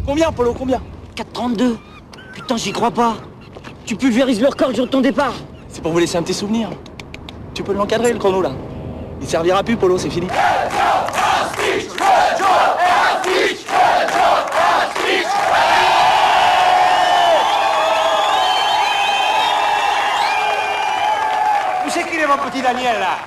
Combien, Polo, combien? 4,32. Putain, j'y crois pas. Tu pulvérises le record le jour de ton départ. C'est pour vous laisser un petit souvenir. Tu peux l'encadrer, le chrono, là. Il servira plus, Polo, c'est fini. Où c'est qu'il est, mon petit Daniel, là?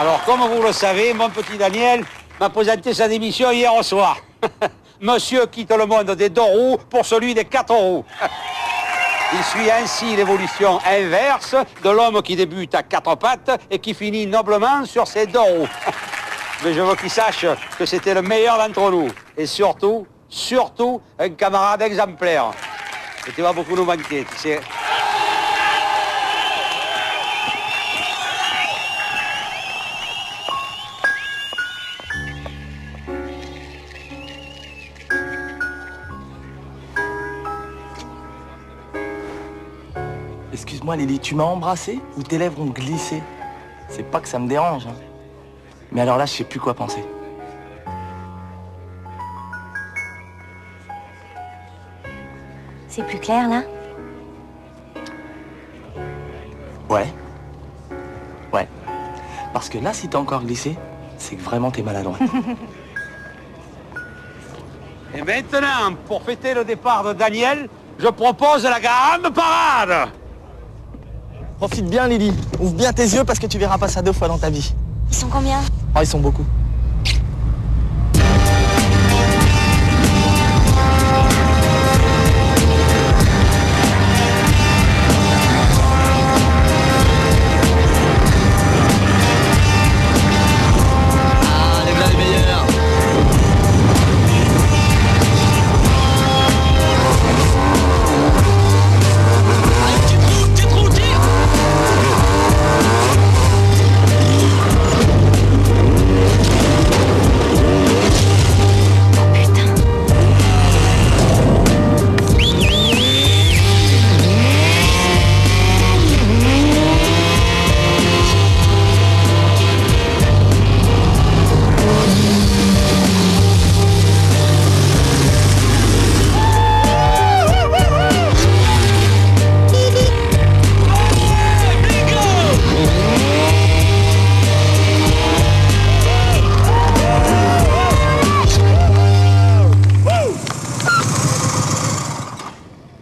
Alors, comme vous le savez, mon petit Daniel m'a présenté sa démission hier au soir. Monsieur quitte le monde des 2 roues pour celui des 4 roues. Il suit ainsi l'évolution inverse de l'homme qui débute à 4 pattes et qui finit noblement sur ses 2 roues. Mais je veux qu'il sache que c'était le meilleur d'entre nous. Et surtout, un camarade exemplaire. Et tu vas beaucoup nous manquer, tu sais. Excuse-moi, Lily, tu m'as embrassé ou tes lèvres ont glissé? C'est pas que ça me dérange, hein. Mais alors là, je sais plus quoi penser. C'est plus clair, là? Ouais. Ouais. Parce que là, si t'as encore glissé, c'est que vraiment t'es maladroit. Et maintenant, pour fêter le départ de Daniel, je propose la grande parade. Profite bien, Lily. Ouvre bien tes yeux parce que tu verras pas ça 2 fois dans ta vie. Ils sont combien? Oh, ils sont beaucoup.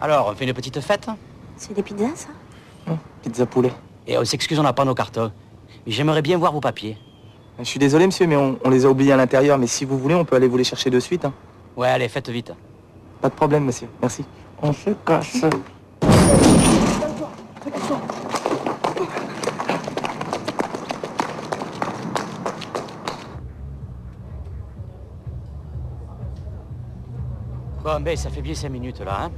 Alors, on fait une petite fête? C'est des pizzas, ça? Pizza poulet. Et on s'excuse, on n'a pas nos cartons. Mais j'aimerais bien voir vos papiers. Je suis désolé, monsieur, mais on les a oubliés à l'intérieur. Mais si vous voulez, on peut aller vous les chercher de suite, hein. Ouais, allez, faites vite. Pas de problème, monsieur. Merci. On se casse. Bon, ben, ça fait bien 5 minutes, là, hein?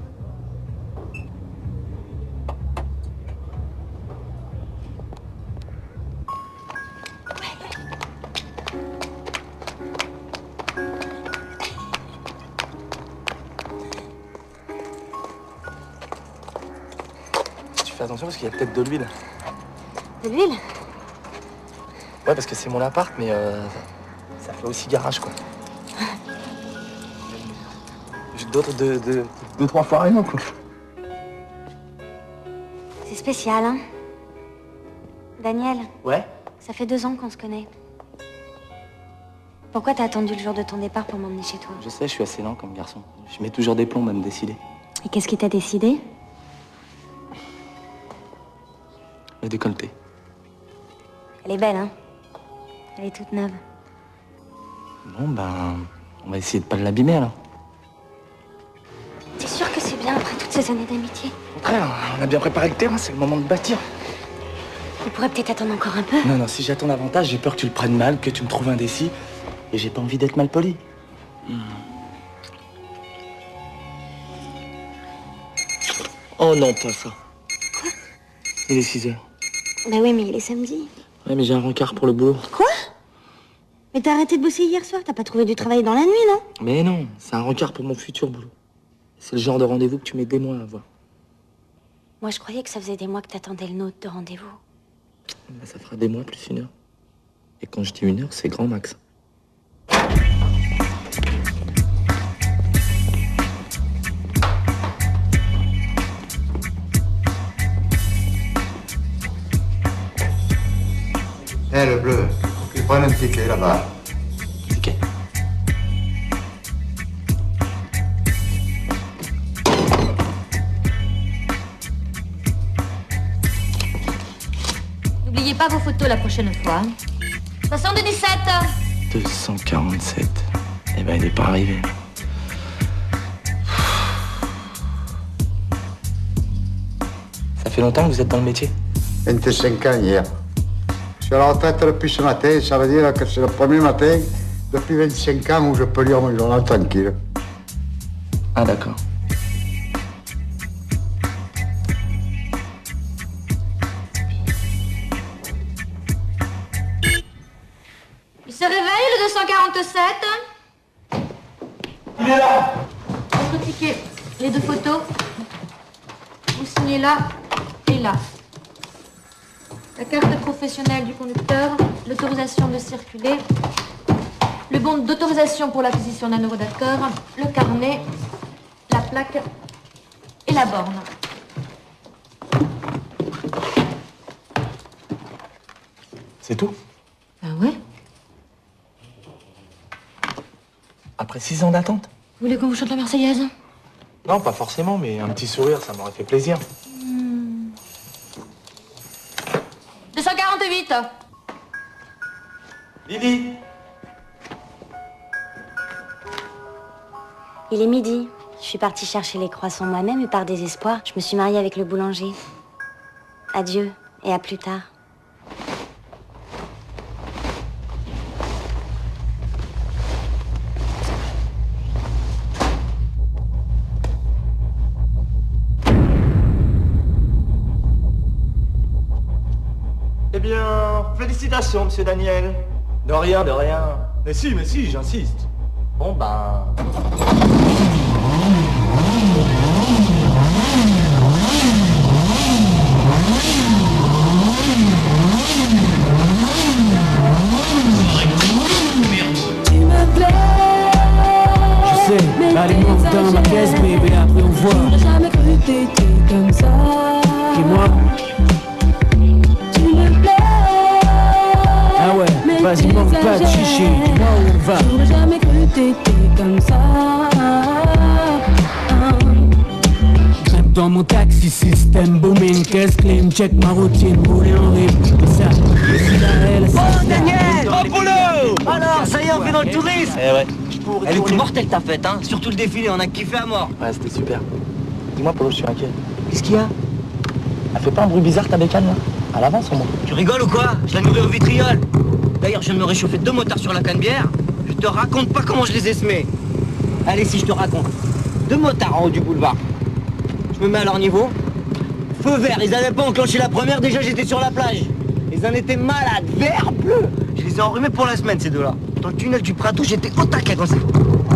fais attention parce qu'il y a peut-être de l'huile. De l'huile? Ouais, parce que c'est mon appart, mais ça fait aussi garage, quoi. J'ai d'autres deux, trois fois rien, quoi. C'est spécial, hein? Daniel, Ouais? ça fait 2 ans qu'on se connaît. Pourquoi t'as attendu le jour de ton départ pour m'emmener chez toi? Je sais, je suis assez lent comme garçon. Je mets toujours des plombs à me décider. Et qu'est-ce qui t'a décidé? Le décolleté. Elle est belle, hein? Elle est toute neuve. Bon, ben, on va essayer de pas l'abîmer, alors. T'es sûr que c'est bien après toutes ces années d'amitié? Au contraire, on a bien préparé le terrain, c'est le moment de bâtir. On pourrait peut-être attendre encore un peu. Non, non, si j'attends davantage, j'ai peur que tu le prennes mal, que tu me trouves indécis. Et j'ai pas envie d'être mal poli. Oh non, pas ça. Quoi? Il est 6 heures. Bah oui, mais il est samedi. Ouais, mais j'ai un rencard pour le boulot. Quoi? Mais t'as arrêté de bosser hier soir, t'as pas trouvé du travail dans la nuit, non? Mais non, c'est un rencard pour mon futur boulot. C'est le genre de rendez-vous que tu mets des mois à avoir. Moi, je croyais que ça faisait des mois que t'attendais le nôtre de rendez-vous. Bah, ça fera des mois plus 1 heure. Et quand je dis 1 heure, c'est grand max. Eh, le bleu, faut qu'il prenne un ticket là-bas. Ticket. N'oubliez pas vos photos la prochaine fois. 77. 247. Eh ben, il est pas arrivé. Ça fait longtemps que vous êtes dans le métier? 25 ans hier. Je suis à la retraite depuis ce matin, ça veut dire que c'est le premier matin depuis 25 ans où je peux lire mon journal tranquille. Ah, d'accord. Il se réveille, le 247. Il est là! Votre ticket, les 2 photos. Vous signez là et là. La carte professionnelle du conducteur, l'autorisation de circuler, le bon d'autorisation pour l'acquisition d'un eurodacteur, le carnet, la plaque et la borne. C'est tout? Ah ouais? Après 6 ans d'attente? Vous voulez qu'on vous chante la Marseillaise? Non, pas forcément, mais un petit sourire, ça m'aurait fait plaisir. 248. Lily! Il est midi. Je suis partie chercher les croissants moi-même et par désespoir, je me suis mariée avec le boulanger. Adieu et à plus tard. Eh bien, félicitations, monsieur Daniel. De rien, de rien. Mais si, j'insiste. Bon, ben... Je sais, allez monte dans ma caisse, baby, après on voit. J'aurais jamais cru que t'étais comme ça. Et moi, Tu me plais. ah ouais, mais vas-y, manque pas de chichi, dis-moi où on va. J'aurais jamais cru que t'étais comme ça. Grimpe dans mon taxi, système booming, caisse clean, check ma routine, rouler en rythme, et ça, ici là, elle, ça, Oh Daniel! Au boulot! Alors, ça y est, on fait dans le tourisme. Eh ouais. Elle était mortelle ta fête, hein. Surtout le défilé, on a kiffé à mort. Ouais, c'était super. Dis-moi, Polo, je suis inquiet. Qu'est-ce qu'il y a? Elle fait pas un bruit bizarre, ta bécane, là? À l'avance, au moins. Tu rigoles ou quoi? Je la nourris au vitriol. D'ailleurs, je viens de me réchauffer 2 motards sur la canne-bière. Je te raconte pas comment je les ai semés. Allez, si je te raconte. 2 motards en haut du boulevard. Je me mets à leur niveau. Feu vert, ils avaient pas enclenché la première, déjà j'étais sur la plage. Ils en étaient malades, vert, bleu. Je les ai enrhumés pour la semaine, ces deux-là. Dans le tunnel du Prato, j'étais au taquet comme ça.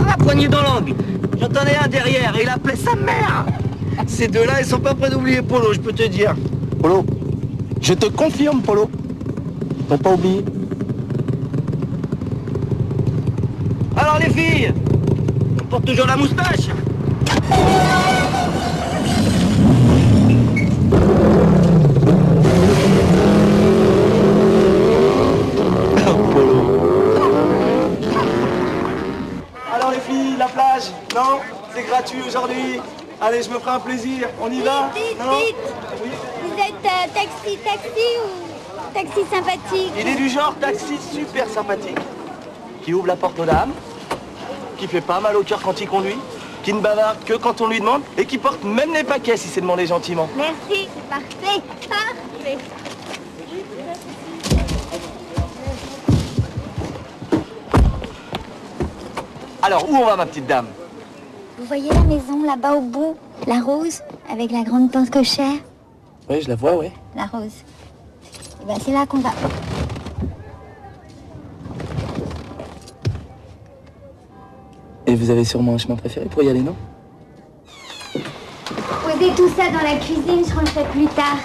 Ah, poignée dans l'angle. J'entendais un derrière et il appelait sa mère. Ces deux-là, ils sont pas prêts d'oublier Polo, je peux te dire. Polo, je te confirme, Polo. T'as pas oublié. Alors les filles, on porte toujours la moustache. Alors les filles, la plage, non? C'est gratuit aujourd'hui. Allez, je me ferai un plaisir. On y va? Dites, Non? dites. Oui. Vous êtes taxi ou taxi sympathique? Il est du genre taxi super sympathique, qui ouvre la porte aux dames, qui fait pas mal au cœur quand il conduit, qui ne bavarde que quand on lui demande, et qui porte même les paquets si c'est demandé gentiment. Merci, c'est parfait, parfait. Alors, où on va, ma petite dame? Vous voyez la maison là-bas au bout? La rose, avec la grande porte cochère? Oui, je la vois, oui. La rose. Eh ben, c'est là qu'on va. Et vous avez sûrement un chemin préféré pour y aller, non? Posez tout ça dans la cuisine, je rangerai plus tard.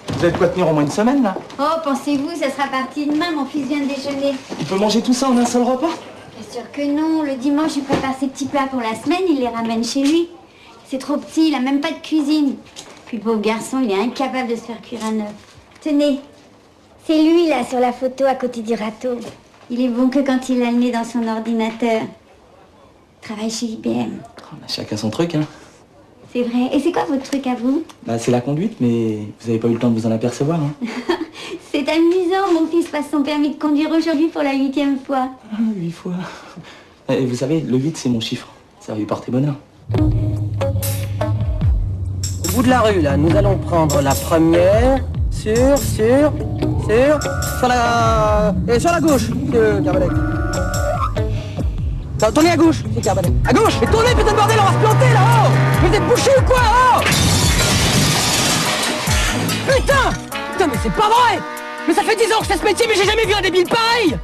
Vous avez de quoi tenir au moins une semaine, là? Oh, pensez-vous, ça sera parti demain, mon fils vient de déjeuner. Il peut manger tout ça en un seul repas? Bien sûr que non, le dimanche, il prépare ses petits plats pour la semaine, il les ramène chez lui. C'est trop petit, il a même pas de cuisine. Puis le pauvre garçon, il est incapable de se faire cuire un œuf. Tenez, c'est lui, là, sur la photo, à côté du râteau. Il est bon que quand il a le nez dans son ordinateur. Il travaille chez IBM. Oh, bah, chacun son truc, hein. C'est vrai. Et c'est quoi votre truc à vous? Bah, c'est la conduite, mais vous avez pas eu le temps de vous en apercevoir, hein. C'est amusant, mon fils passe son permis de conduire aujourd'hui pour la 8e fois. Ah, 8 fois. Et vous savez, le 8, c'est mon chiffre. Ça va lui porter bonheur. Au bout de la rue, là, nous allons prendre la première sur la... Et sur la gauche, Carbalet. Tournez à gauche, c'est Carbalet. À gauche. Mais tournez, putain de bordel, on va se planter, là-haut. Vous êtes bouché ou quoi, oh? Putain, mais c'est pas vrai. Mais ça fait 10 ans que je fais ce métier, mais j'ai jamais vu un débile pareil.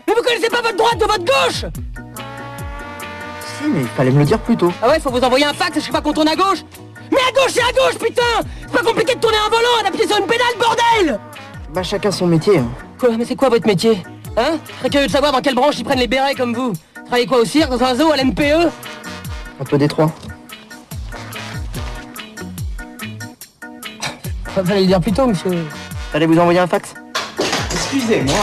Mais vous connaissez pas votre droite de votre gauche? Si, mais il fallait me le dire plus tôt. Ah ouais, faut vous envoyer un fax, je sais pas qu'on tourne à gauche. Mais à gauche, c'est à gauche, putain. C'est pas compliqué de tourner un volant et d'appuyer sur une pédale, bordel. Bah, chacun son métier, hein. Quoi? Mais c'est quoi votre métier? Hein? Je serais curieux de savoir dans quelle branche ils prennent les bérets comme vous. Travaillez quoi, au cirque, dans un zoo, à l'NPE? Un peu détroit. Fallait le dire plus tôt, monsieur. Allez vous envoyer un fax? Excusez-moi.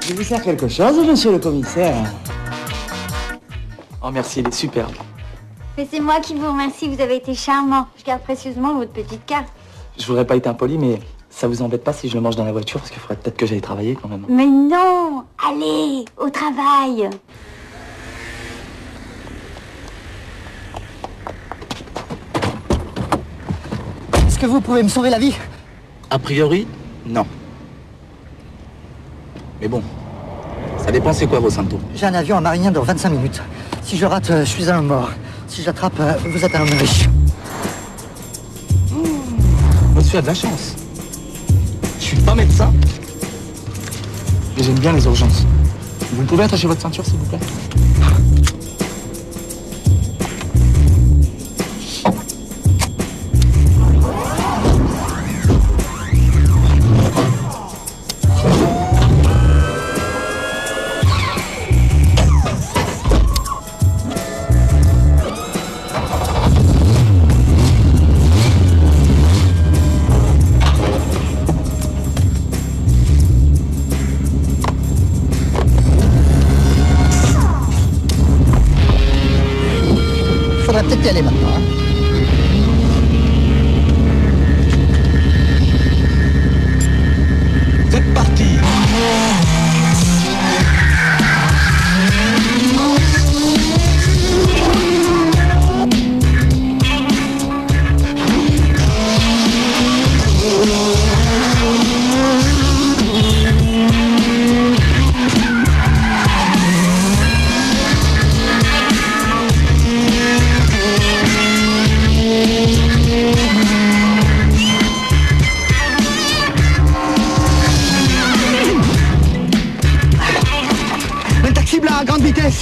Je vous sers quelque chose, monsieur le commissaire? Oh, merci, il est superbe. Mais c'est moi qui vous remercie, vous avez été charmant. Je garde précieusement votre petite carte. Je voudrais pas être impoli, mais ça vous embête pas si je le mange dans la voiture? Parce qu'il faudrait peut-être que j'aille travailler quand même. Mais non! Allez, au travail! Est-ce que vous pouvez me sauver la vie? A priori, non. Mais bon, ça dépend c'est quoi vos symptômes. J'ai un avion à Marignan dans 25 minutes. Si je rate, je suis un mort. Si j'attrape, vous êtes un homme riche. Monsieur a de la chance. Je suis pas médecin, mais j'aime bien les urgences. Vous pouvez attacher votre ceinture, s'il vous plaît? Faudrait peut-être y aller maintenant, hein. C'est parti!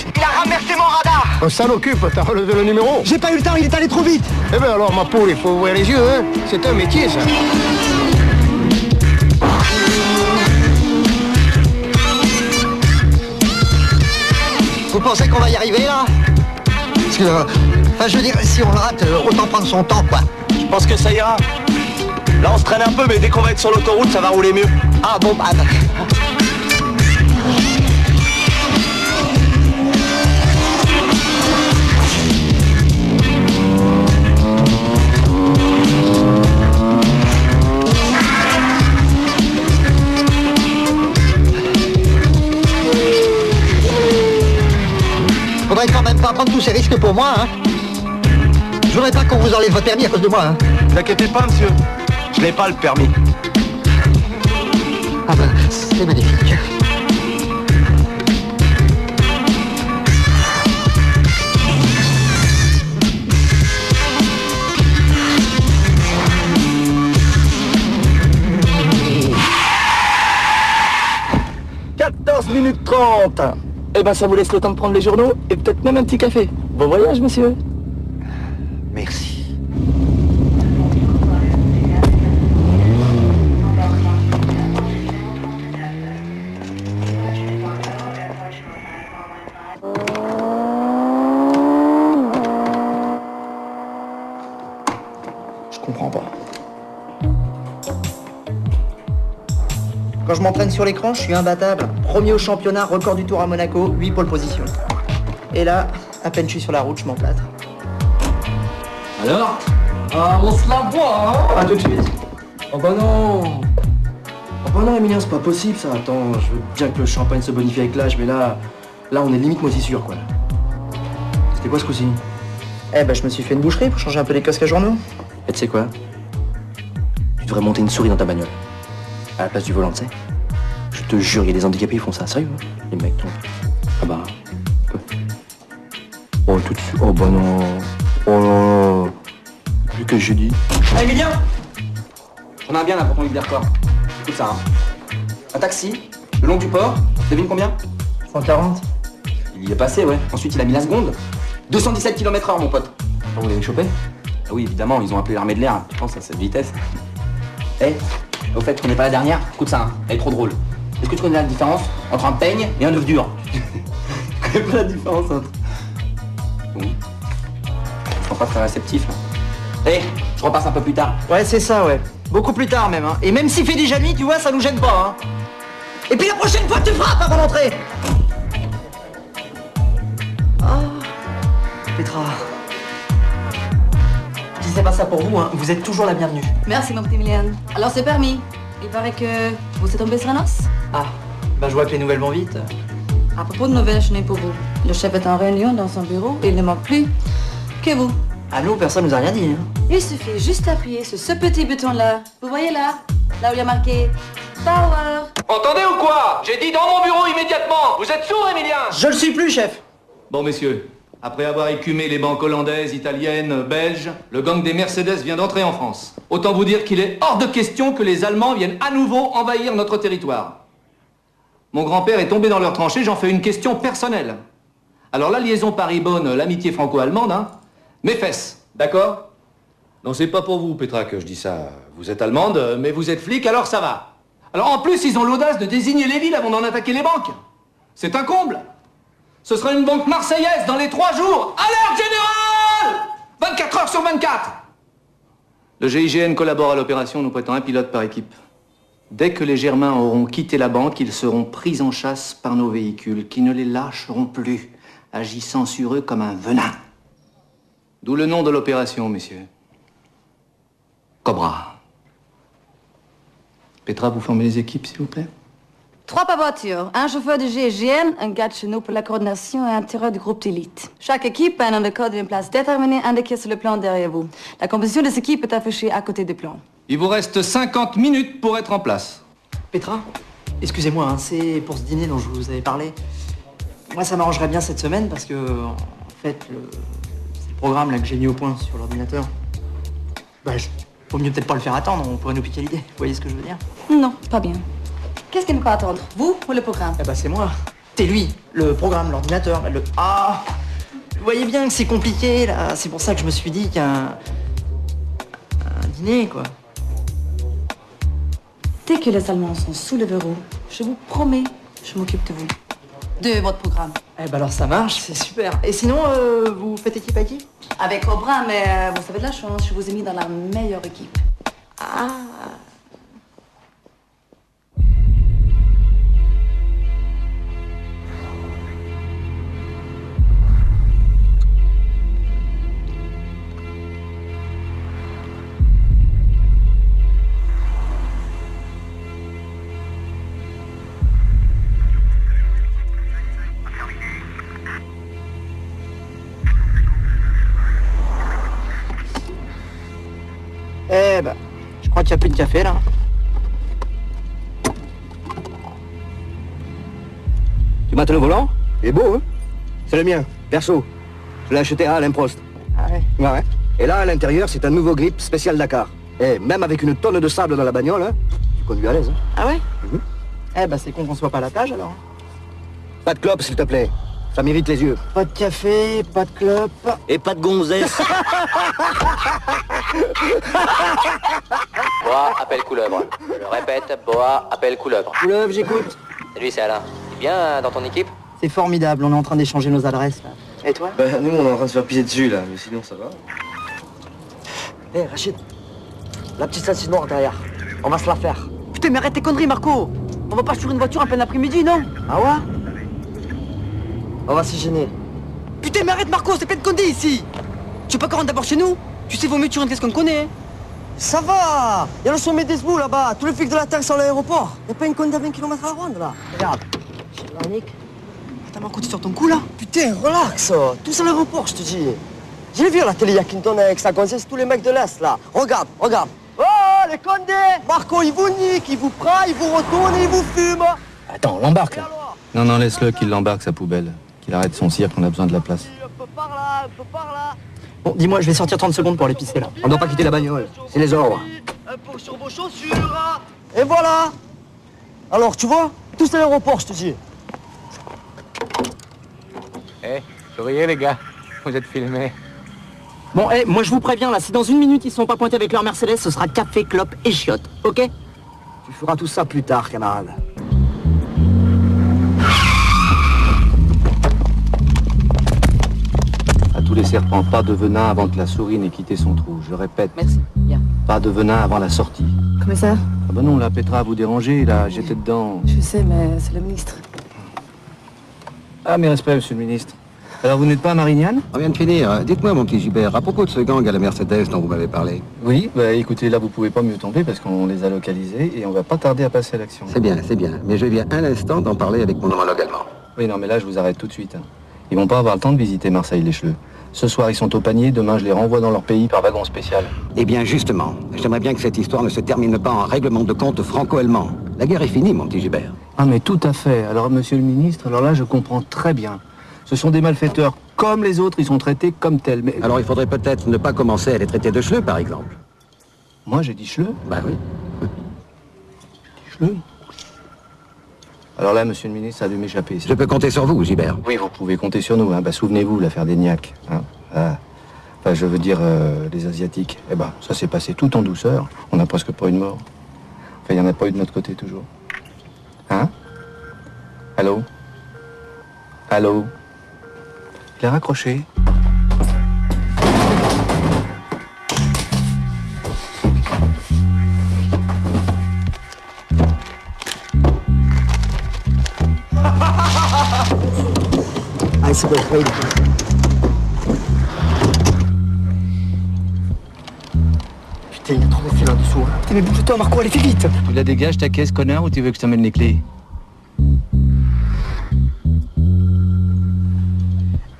police. Il a ramersé mon radar. On s'en occupe, t'as relevé le numéro. J'ai pas eu le temps, il est allé trop vite. Eh ben alors, ma poule, il faut ouvrir les yeux, hein. C'est un métier, ça. Vous pensez qu'on va y arriver, là? Parce que, enfin, je veux dire, si on le rate, autant prendre son temps, quoi. Je pense que ça ira. Là, on se traîne un peu, mais dès qu'on va être sur l'autoroute, ça va rouler mieux. Ah bon, bah... Faudrait quand même pas prendre tous ces risques pour moi, hein. Je voudrais pas qu'on vous enlève votre permis à cause de moi, hein. Ne vous inquiétez pas, monsieur. Je n'ai pas le permis. Ah ben, c'est magnifique. « 14 minutes 30. Eh ben, ça vous laisse le temps de prendre les journaux et peut-être même un petit café. Bon voyage, monsieur. Merci. Je comprends pas. Quand je m'entraîne sur l'écran, je suis imbattable. Premier au championnat, record du tour à Monaco, 8 pole position. Et là, à peine je suis sur la route, je m'emplâtre. Alors on se la voit, hein. À tout de suite. Oh bah non. Oh bah non, Emilien, c'est pas possible ça. Attends, je veux bien que le champagne se bonifie avec l'âge, mais là on est limite moisissure, quoi. C'était quoi ce coup-ci? Eh ben, je me suis fait une boucherie pour changer un peu les casques à journaux. Et tu sais quoi? Tu devrais monter une souris dans ta bagnole. À la place du volant, tu sais. Je te jure, il y a des handicapés, ils font ça. Sérieux, hein, les mecs, donc. Ah bah... Oh, tout de suite. Oh bah non. Oh là là. Vu que je dis... Ah, Emilien! On a un bien là pour ton livre des records. Écoute ça, hein. Un taxi, le long du port, devine combien? 140. Il y est passé, ouais. Ensuite, il a mis la seconde. 217 km/h, mon pote. Oh, vous l'avez chopé? Ah oui, évidemment, ils ont appelé l'armée de l'air. Je pense à cette vitesse. Eh, au fait, tu connais pas la dernière? Écoute ça, hein. Elle est trop drôle. Est-ce que tu connais la différence entre un peigne et un œuf dur? Tu connais pas la différence entre... Bon. Je sens pas très réceptif, là. Eh, je repasse un peu plus tard. Ouais, c'est ça, ouais. Beaucoup plus tard, même, hein. Et même s'il fait déjà nuit, tu vois, ça nous gêne pas, hein. Et puis la prochaine fois, tu frappes avant d'entrer. Oh, Petra. Je disais pas ça pour vous, hein. Vous êtes toujours la bienvenue. Merci, mon petit Emilien. Alors, c'est permis. Il paraît que vous êtes tombé sur un os. Ah, bah je vois que les nouvelles vont vite. À propos de nouvelles, je n'ai pour vous. Le chef est en réunion dans son bureau et il ne manque plus que vous. Ah, nous, personne nous a rien dit, hein. Il suffit juste d'appuyer sur ce petit bouton-là. Vous voyez là? Là où il y a marqué Power. Entendez ou quoi? J'ai dit dans mon bureau immédiatement. Vous êtes sourd, Emilien? Je le suis plus, chef. Bon, messieurs, après avoir écumé les banques hollandaises, italiennes, belges, le gang des Mercedes vient d'entrer en France. Autant vous dire qu'il est hors de question que les Allemands viennent à nouveau envahir notre territoire. Mon grand-père est tombé dans leur tranchée, j'en fais une question personnelle. Alors la liaison Paris-Bonn, l'amitié franco-allemande, hein, mes fesses, d'accord? Non, c'est pas pour vous, Petra, que je dis ça. Vous êtes allemande, mais vous êtes flic, alors ça va. Alors en plus, ils ont l'audace de désigner les villes avant d'en attaquer les banques. C'est un comble. Ce sera une banque marseillaise dans les 3 jours. Alerte générale! 24 heures sur 24. Le GIGN collabore à l'opération, nous prêtons un pilote par équipe. Dès que les Germains auront quitté la banque, ils seront pris en chasse par nos véhicules, qui ne les lâcheront plus, agissant sur eux comme un venin. D'où le nom de l'opération, messieurs. Cobra. Petra, vous formez les équipes, s'il vous plaît? 3 par voiture, un chauffeur de GIGN, un gars de chez nous pour la coordination et un tireur du groupe d'élite. Chaque équipe a un nom de code et une place déterminée indiquée sur le plan derrière vous. La composition de cette équipe est affichée à côté du plan. Il vous reste 50 minutes pour être en place. Petra, excusez-moi, hein, c'est pour ce dîner dont je vous avais parlé. Moi, ça m'arrangerait bien cette semaine parce que, en fait, c'est le programme là, que j'ai mis au point sur l'ordinateur. Bah, faut mieux peut-être pas le faire attendre, on pourrait nous piquer l'idée. Vous voyez ce que je veux dire? Non, pas bien. Qu'est-ce qu'il ne peut pas attendre? Vous ou le programme? Eh bah, c'est moi. T'es lui, le programme, l'ordinateur, le... Ah, vous voyez bien que c'est compliqué, là. C'est pour ça que je me suis dit qu'un dîner, quoi. Dès que les Allemands sont sous le verrou, je vous promets, je m'occupe de vous. De votre programme. Eh ben alors ça marche, c'est super. Et sinon, vous faites équipe à équipe? Avec Cobra, mais vous avez de la chance, je vous ai mis dans la meilleure équipe. Ah. Eh ben, je crois qu'il n'y a plus de café, là. Tu mates le volant? Il est beau, hein? C'est le mien, perso. Je l'ai acheté à Alain Prost. Ah ouais? Ouais. Et là, à l'intérieur, c'est un nouveau grip spécial Dakar. Et même avec une tonne de sable dans la bagnole, hein, tu conduis à l'aise. Hein? Ah ouais? Eh ben, c'est con qu'on soit pas à la plage, alors. Pas de clope, s'il te plaît. Ça m'irrite les yeux. Pas de café, pas de clope. Et pas de gonzesse. Boa appelle couleuvre. Je répète, Boa appelle couleuvre. Couleuvre, j'écoute. Salut, c'est Alain. Bien dans ton équipe? C'est formidable, on est en train d'échanger nos adresses, là. Et toi? Bah, nous, on est en train de se faire piser dessus, là. Mais sinon, ça va. Hé, Rachid. La petite salsine noire derrière. On va se la faire. Putain, mais arrête tes conneries, Marco. On va pas sur une voiture en plein après-midi, non? Ah ouais? On va s'y gêner. Putain, mais arrête, Marco, c'est plein de conneries ici. Tu veux pas qu'on rentre d'abord chez nous? Tu sais, vaut mieux que tu rentres qu'est-ce qu'on connaît. Ça va. Il y a le sommet d'Esbou là-bas. Tous les flics de la Terre sont à l'aéroport. Y a pas une conne à 20 km à la ronde là. Regarde. Attends, Marco, tu sors ton coup là? Putain, relax. Tous à l'aéroport, je te dis. J'ai vu à la télé, il y a Clinton avec sa gonzesse, tous les mecs de l'Est là. Regarde, regarde. Oh, les condés. Marco, il vous nique, il vous prend, il vous retourne et il vous fume. Attends, on l'embarque là. Non, laisse-le qu'il l'embarque sa poubelle. Qu'il arrête son cirque, on a besoin de la place. Bon, dis-moi, je vais sortir 30 secondes pour aller pisser là. On doit pas quitter la bagnole, c'est les ordres. Un pot sur vos chaussures. Et voilà. Alors, tu vois, tous à l'aéroport, je te dis. Eh, souriez les gars, vous êtes filmés. Bon, moi je vous préviens là, si dans une minute ils sont pas pointés avec leur Mercedes, ce sera café, clope et chiottes, ok? Tu feras tout ça plus tard, camarade. À tous les serpents, pas de venin avant que la souris n'ait quitté son trou. Je répète. Merci, bien. Pas de venin avant la sortie. Comment ça? Ah ben non, là, Petra, vous dérangez, là, j'étais dedans. Je sais, mais c'est le ministre. Ah, mes respects, monsieur le ministre. Alors, vous n'êtes pas à Marignane? On vient de finir. Dites-moi, mon petit Gilbert, à propos de ce gang à la Mercedes dont vous m'avez parlé. Oui, bah écoutez, là, vous pouvez pas mieux tomber parce qu'on les a localisés et on va pas tarder à passer à l'action. C'est bien, mais je viens à l'instant d'en parler avec mon homologue allemand. Oui, non, mais là, je vous arrête tout de suite. Ils vont pas avoir le temps de visiter Marseille-les-Cheleux. Ce soir, ils sont au panier, demain, je les renvoie dans leur pays par wagon spécial. Eh bien, justement, j'aimerais bien que cette histoire ne se termine pas en règlement de compte franco-allemand. La guerre est finie, mon petit Gilbert. Ah, mais tout à fait. Alors, monsieur le ministre, alors là, je comprends très bien. Ce sont des malfaiteurs comme les autres, ils sont traités comme tels, mais... Alors, il faudrait peut-être ne pas commencer à les traiter de chleux, par exemple. Moi, j'ai dit chleux? Bah oui. Chleux? Alors là, monsieur le ministre, ça a dû m'échapper. Je peux compter sur vous, Gilbert. Oui, vous pouvez compter sur nous. Hein. Bah, souvenez-vous, l'affaire des Niaques. Hein. Ah. Enfin, je veux dire, les Asiatiques. Eh ben, ça s'est passé tout en douceur. On n'a presque pas eu de mort. Enfin, il n'y en a pas eu de notre côté, toujours. Hein? Allô? Allô? Il a raccroché. Ah, c'est bon, oui. Putain, il y a trop de fil là-dessous. Hein. Putain, mais bouge-toi, Marco, allez, fais vite. Tu la dégages ta caisse, connard, ou tu veux que je t'emmène les clés?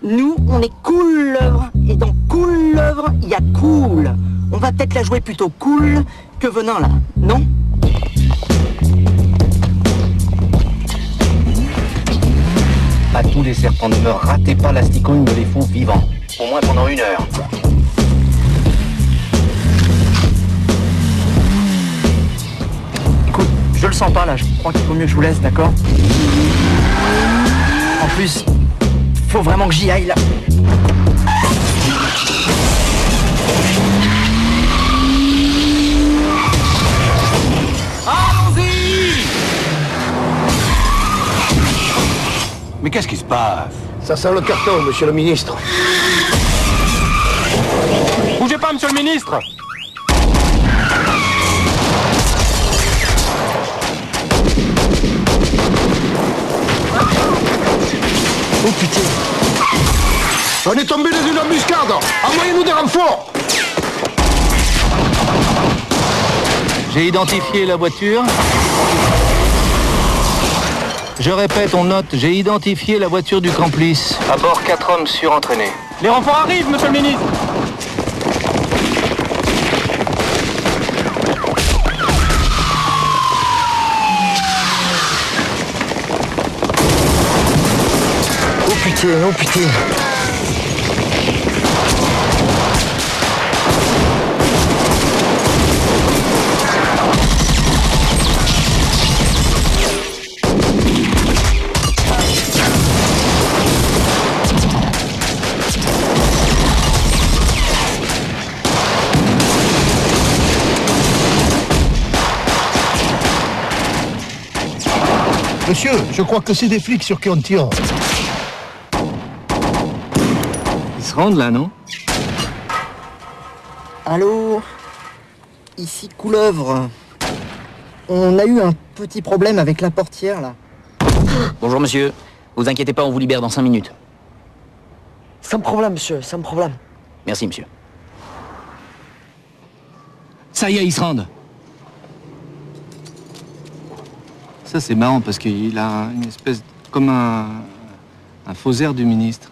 Nous, on est cool l'œuvre, et dans cool l'œuvre, il y a cool. On va peut-être la jouer plutôt cool que venant là, non? À tous les serpents, ne me ratez pas l'asticot, il me les faut vivants. Au moins pendant 1 heure. Écoute, je le sens pas là, je crois qu'il vaut mieux que je vous laisse, d'accord? En plus, faut vraiment que j'y aille là. Allons-y! Mais qu'est-ce qui se passe? Ça sent le carton, monsieur le ministre. Bougez pas, monsieur le ministre! Oh putain! On est tombé dans une embuscade! Envoyez-nous des renforts! J'ai identifié la voiture. Je répète, on note, j'ai identifié la voiture du complice. À bord, 4 hommes surentraînés. Les renforts arrivent, monsieur le ministre! Oh putain, oh putain. Monsieur, je crois que c'est des flics sur qui on tire. Ils se rendent là, non? Allô? Ici Couleuvre. On a eu un petit problème avec la portière là. Bonjour monsieur, vous inquiétez pas, on vous libère dans 5 minutes. Sans problème, monsieur, sans problème. Merci monsieur. Ça y est, ils se rendent. Ça, c'est marrant parce qu'il a une espèce... comme un faux air du ministre.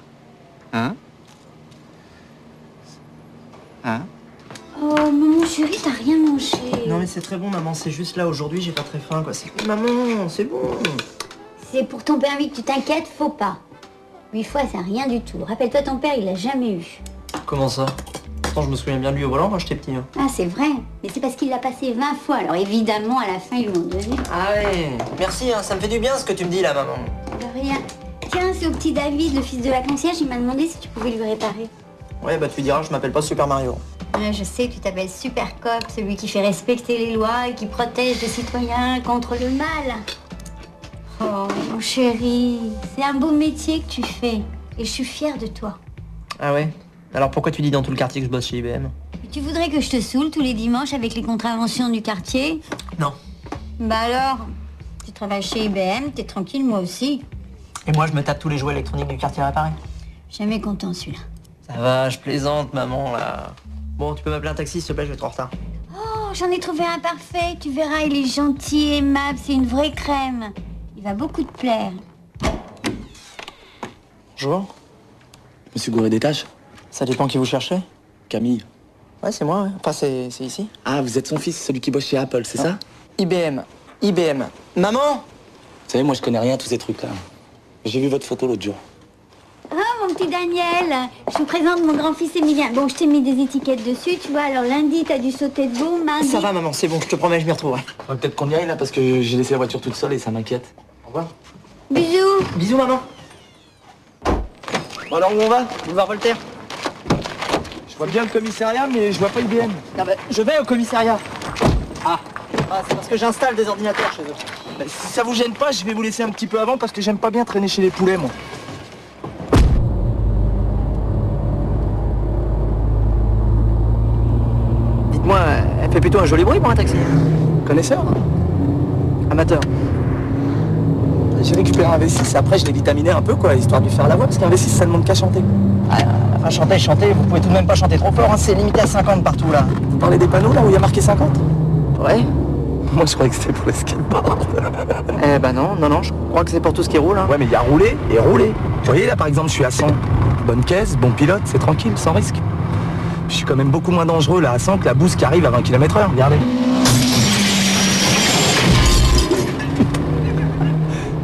Hein? Hein? Oh, maman chérie, t'as rien mangé. Non mais c'est très bon maman, c'est juste là aujourd'hui j'ai pas très faim quoi. Maman, c'est bon. C'est pour ton permis que tu t'inquiètes, faut pas. 8 fois, c'est rien du tout. Rappelle-toi, ton père, il l'a jamais eu. Comment ça? Pourtant je me souviens bien de lui au volant quand j'étais petit. Hein. Ah, c'est vrai. Mais c'est parce qu'il l'a passé 20 fois. Alors évidemment, à la fin, ils l'ont donné. Ah ouais, merci, hein, ça me fait du bien ce que tu me dis là maman. De rien. Tiens, c'est au petit David, le fils de la concierge, il m'a demandé si tu pouvais lui réparer. Ouais bah tu lui diras, je m'appelle pas Super Mario. Ouais, je sais, tu t'appelles Super Cop, celui qui fait respecter les lois et qui protège les citoyens contre le mal. Oh, mon chéri, c'est un beau métier que tu fais. Et je suis fière de toi. Ah ouais? Alors pourquoi tu dis dans tout le quartier que je bosse chez IBM? Tu voudrais que je te saoule tous les dimanches avec les contraventions du quartier? Non. Bah alors, tu travailles chez IBM, t'es tranquille, moi aussi. Et moi je me tape tous les jouets électroniques du quartier réparés. Jamais content celui-là. Ça va, je plaisante maman là. Bon, tu peux m'appeler un taxi s'il te plaît, je vais être en retard. Oh, j'en ai trouvé un parfait. Tu verras, il est gentil, aimable, c'est une vraie crème. Il va beaucoup te plaire. Bonjour. Je me suis gouré des tâches. Ça dépend qui vous cherchez. Camille. Ouais, c'est moi, ouais. Enfin, c'est ici. Ah, vous êtes son fils, celui qui bosse chez Apple, c'est ça? IBM. IBM. Maman! Vous savez, moi je connais rien à tous ces trucs-là. J'ai vu votre photo l'autre jour. Oh, mon petit Daniel, je vous présente mon grand-fils Emilien. Bon, je t'ai mis des étiquettes dessus, tu vois. Alors lundi, t'as dû sauter de bon, mardi... Ça va, maman, c'est bon, je te promets, je m'y retrouverai. Ouais, peut-être qu'on y aille là, parce que j'ai laissé la voiture toute seule et ça m'inquiète. Au revoir. Bisous. Bisous, maman. Bon, alors où on va? Boulevard Voltaire. Je vois bien le commissariat, mais je vois pas IBM. Non, bah, je vais au commissariat. Ah, c'est parce que j'installe des ordinateurs chez eux. Bah, si ça vous gêne pas, je vais vous laisser un petit peu avant parce que j'aime pas bien traîner chez les poulets, moi. Dites-moi, elle fait plutôt un joli bruit pour un taxi. Connaisseur? Amateur. J'ai récupéré un V6, après je l'ai vitaminé un peu, quoi, histoire de lui faire la voix, parce qu'un V6, ça demande qu'à chanter. Enfin, chanter, vous pouvez tout de même pas chanter trop fort, hein, c'est limité à 50 partout, là. Vous parlez des panneaux, là, où il y a marqué 50? Ouais. Moi, je croyais que c'était pour les skateboards. Eh ben non, je crois que c'est pour tout ce qui roule, hein. Ouais, mais il y a roulé et roulé. Vous voyez, là, par exemple, je suis à 100. Bonne caisse, bon pilote, c'est tranquille, sans risque. Je suis quand même beaucoup moins dangereux, là, à 100, que la bouse qui arrive à 20 km/h, regardez.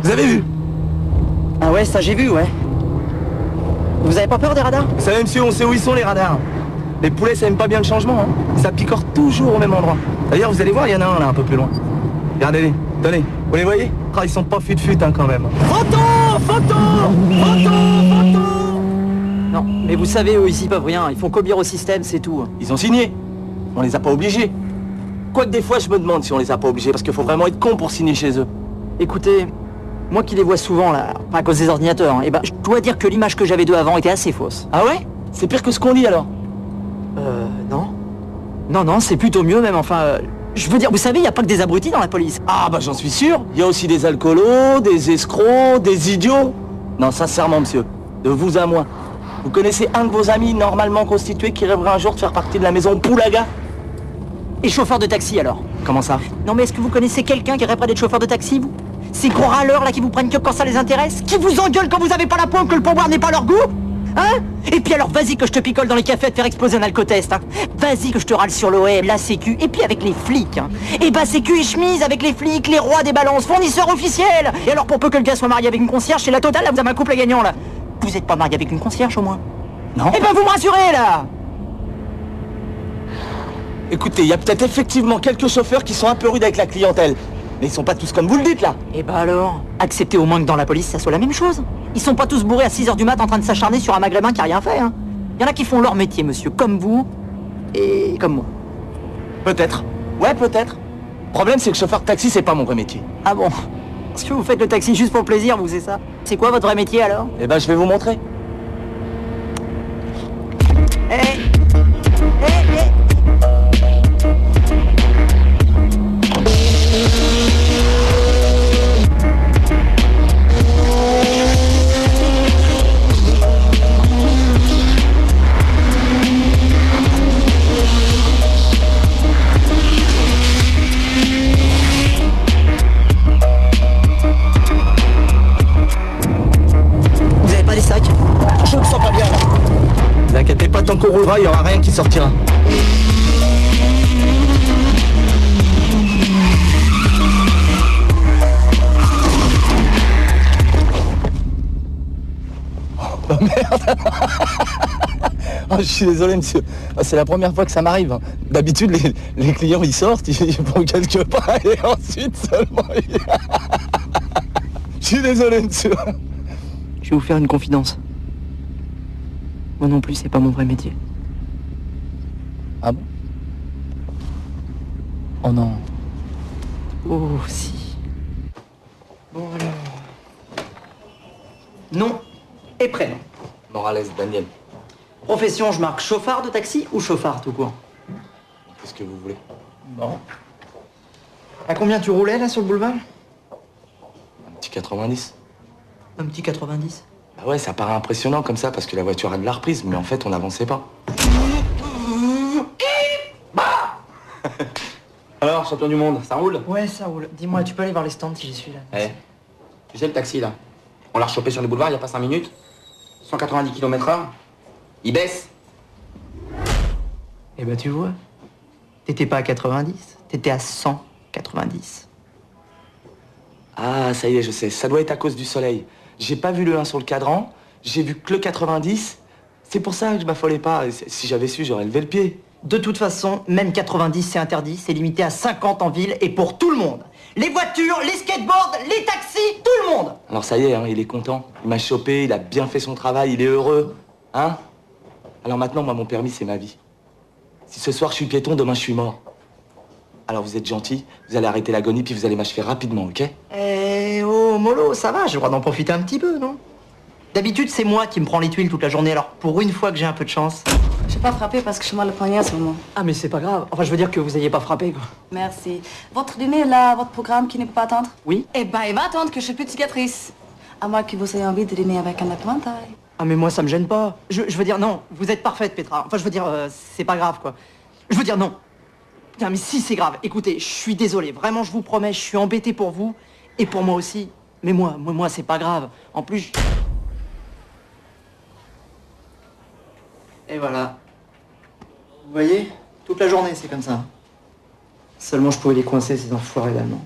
Vous avez vu? Ah ouais, ça j'ai vu, ouais. Vous avez pas peur des radars? Vous savez, monsieur, on sait où ils sont, les radars. Les poulets, ça aime pas bien le changement, hein. Ça picore toujours au même endroit. D'ailleurs, vous allez voir, il y en a un, là, un peu plus loin. Regardez-les. Tenez, vous les voyez? Ah, ils sont pas fut-fut hein, quand même. Photo! Photo! Photo! Photo! Non, mais vous savez, eux, ils y peuvent rien. Ils font qu'obéir au système, c'est tout. Ils ont signé. On les a pas obligés. Quoique des fois, je me demande si on les a pas obligés, parce qu'il faut vraiment être con pour signer chez eux. Écoutez, moi qui les vois souvent, là, pas à cause des ordinateurs, hein, je dois dire que l'image que j'avais d'eux avant était assez fausse. Ah ouais? C'est pire que ce qu'on dit, alors? Non. Non, c'est plutôt mieux, même, enfin... je veux dire, vous savez, il n'y a pas que des abrutis dans la police. Ah bah j'en suis sûr. Il y a aussi des alcoolos, des escrocs, des idiots. Non, sincèrement, monsieur, de vous à moi. Vous connaissez un de vos amis normalement constitué qui rêverait un jour de faire partie de la maison Poulaga? Et chauffeur de taxi, alors? Comment ça? Non, mais est-ce que vous connaissez quelqu'un qui rêverait d'être chauffeur de taxi, vous? Ces gros râleurs, là, qui vous prennent que quand ça les intéresse? Qui vous engueulent quand vous avez pas la pomme, que le pourboire n'est pas leur goût? Hein? Et puis alors, vas-y que je te picole dans les cafés à te faire exploser un alcotest, hein. Vas-y que je te râle sur l'OM, la Sécu, et puis avec les flics, hein. Et bah Sécu et chemise avec les flics, les rois des balances, fournisseurs officiels. Et alors pour peu que le gars soit marié avec une concierge, c'est la totale, là, vous avez un couple gagnant, là. Vous êtes pas marié avec une concierge, au moins? Non. Eh ben vous me rassurez, là. Écoutez, il y a peut-être effectivement quelques chauffeurs qui sont un peu rudes avec la clientèle. Mais ils sont pas tous comme vous le dites, là. Eh ben alors, acceptez au moins que dans la police, ça soit la même chose. Ils sont pas tous bourrés à 6h du mat en train de s'acharner sur un maghrébin qui a rien fait, hein. Il y en a qui font leur métier, monsieur, comme vous et comme moi. Peut-être. Ouais, peut-être. Le problème, c'est que chauffeur de taxi, c'est pas mon vrai métier. Ah bon? Est-ce que vous faites le taxi juste pour le plaisir, vous, c'est ça? C'est quoi votre vrai métier, alors? Eh ben, je vais vous montrer. Vous avez pas des sacs? Je me sens pas bien, là. Ne vous inquiétez pas, tant qu'on roulera, il n'y aura rien qui sortira. Oh merde. Oh, je suis désolé, monsieur. C'est la première fois que ça m'arrive. D'habitude, les clients, ils sortent, ils font quelques pas et ensuite seulement... Je suis désolé, monsieur. Je vais vous faire une confidence. Moi non plus, c'est pas mon vrai métier. Ah bon? Oh non. Oh si. Bon alors... Nom et prénom. Morales, Daniel. Profession, je marque chauffard de taxi ou chauffard tout court? Qu'est-ce que vous voulez? Bon. À combien tu roulais là sur le boulevard? Un petit 90. Un petit 90? Bah ouais, ça paraît impressionnant comme ça parce que la voiture a de la reprise, mais en fait on n'avançait pas. Alors, champion du monde, ça roule? Ouais, ça roule. Dis-moi, tu peux aller voir les stands si j'y suis là. Eh, tu sais le taxi là? On l'a rechopé sur les boulevards il y a pas 5 minutes. 190 km/h. Il baisse. Eh ben tu vois, t'étais pas à 90, t'étais à 190. Ah, ça y est, je sais, ça doit être à cause du soleil. J'ai pas vu le 1 sur le cadran, j'ai vu que le 90. C'est pour ça que je m'affolais pas. Si j'avais su, j'aurais levé le pied. De toute façon, même 90 c'est interdit, c'est limité à 50 en ville et pour tout le monde. Les voitures, les skateboards, les taxis, tout le monde. Alors ça y est, hein, il est content. Il m'a chopé, il a bien fait son travail, il est heureux. Hein? Alors maintenant, moi, mon permis, c'est ma vie. Si ce soir je suis piéton, demain je suis mort. Alors vous êtes gentil, vous allez arrêter l'agonie, puis vous allez m'achever rapidement, ok? Eh oh, mollo, ça va, j'ai le droit d'en profiter un petit peu, non? D'habitude, c'est moi qui me prends les tuiles toute la journée, alors pour une fois que j'ai un peu de chance... J'ai pas frappé parce que je mal le poignet seulement. Ah, mais c'est pas grave. Enfin, je veux dire que vous ayez pas frappé, quoi. Merci. Votre dîner, là, votre programme qui ne peut pas attendre? Oui. Eh ben, il va attendre que je suis plus de cicatrice. À moins que vous ayez envie de dîner avec un épouvantail. Ah, mais moi, ça me gêne pas. Je veux dire, non, vous êtes parfaite, Petra. Enfin, je veux dire, c'est pas grave, quoi. Je veux dire, non. Tiens, mais si, c'est grave. Écoutez, je suis désolé. Vraiment, je vous promets, je suis embêté pour vous. Et pour moi aussi. Mais moi, c'est pas grave. En plus... Et voilà. Vous voyez, toute la journée, c'est comme ça. Seulement, je pouvais les coincer, ces enfoirés d'Allemands.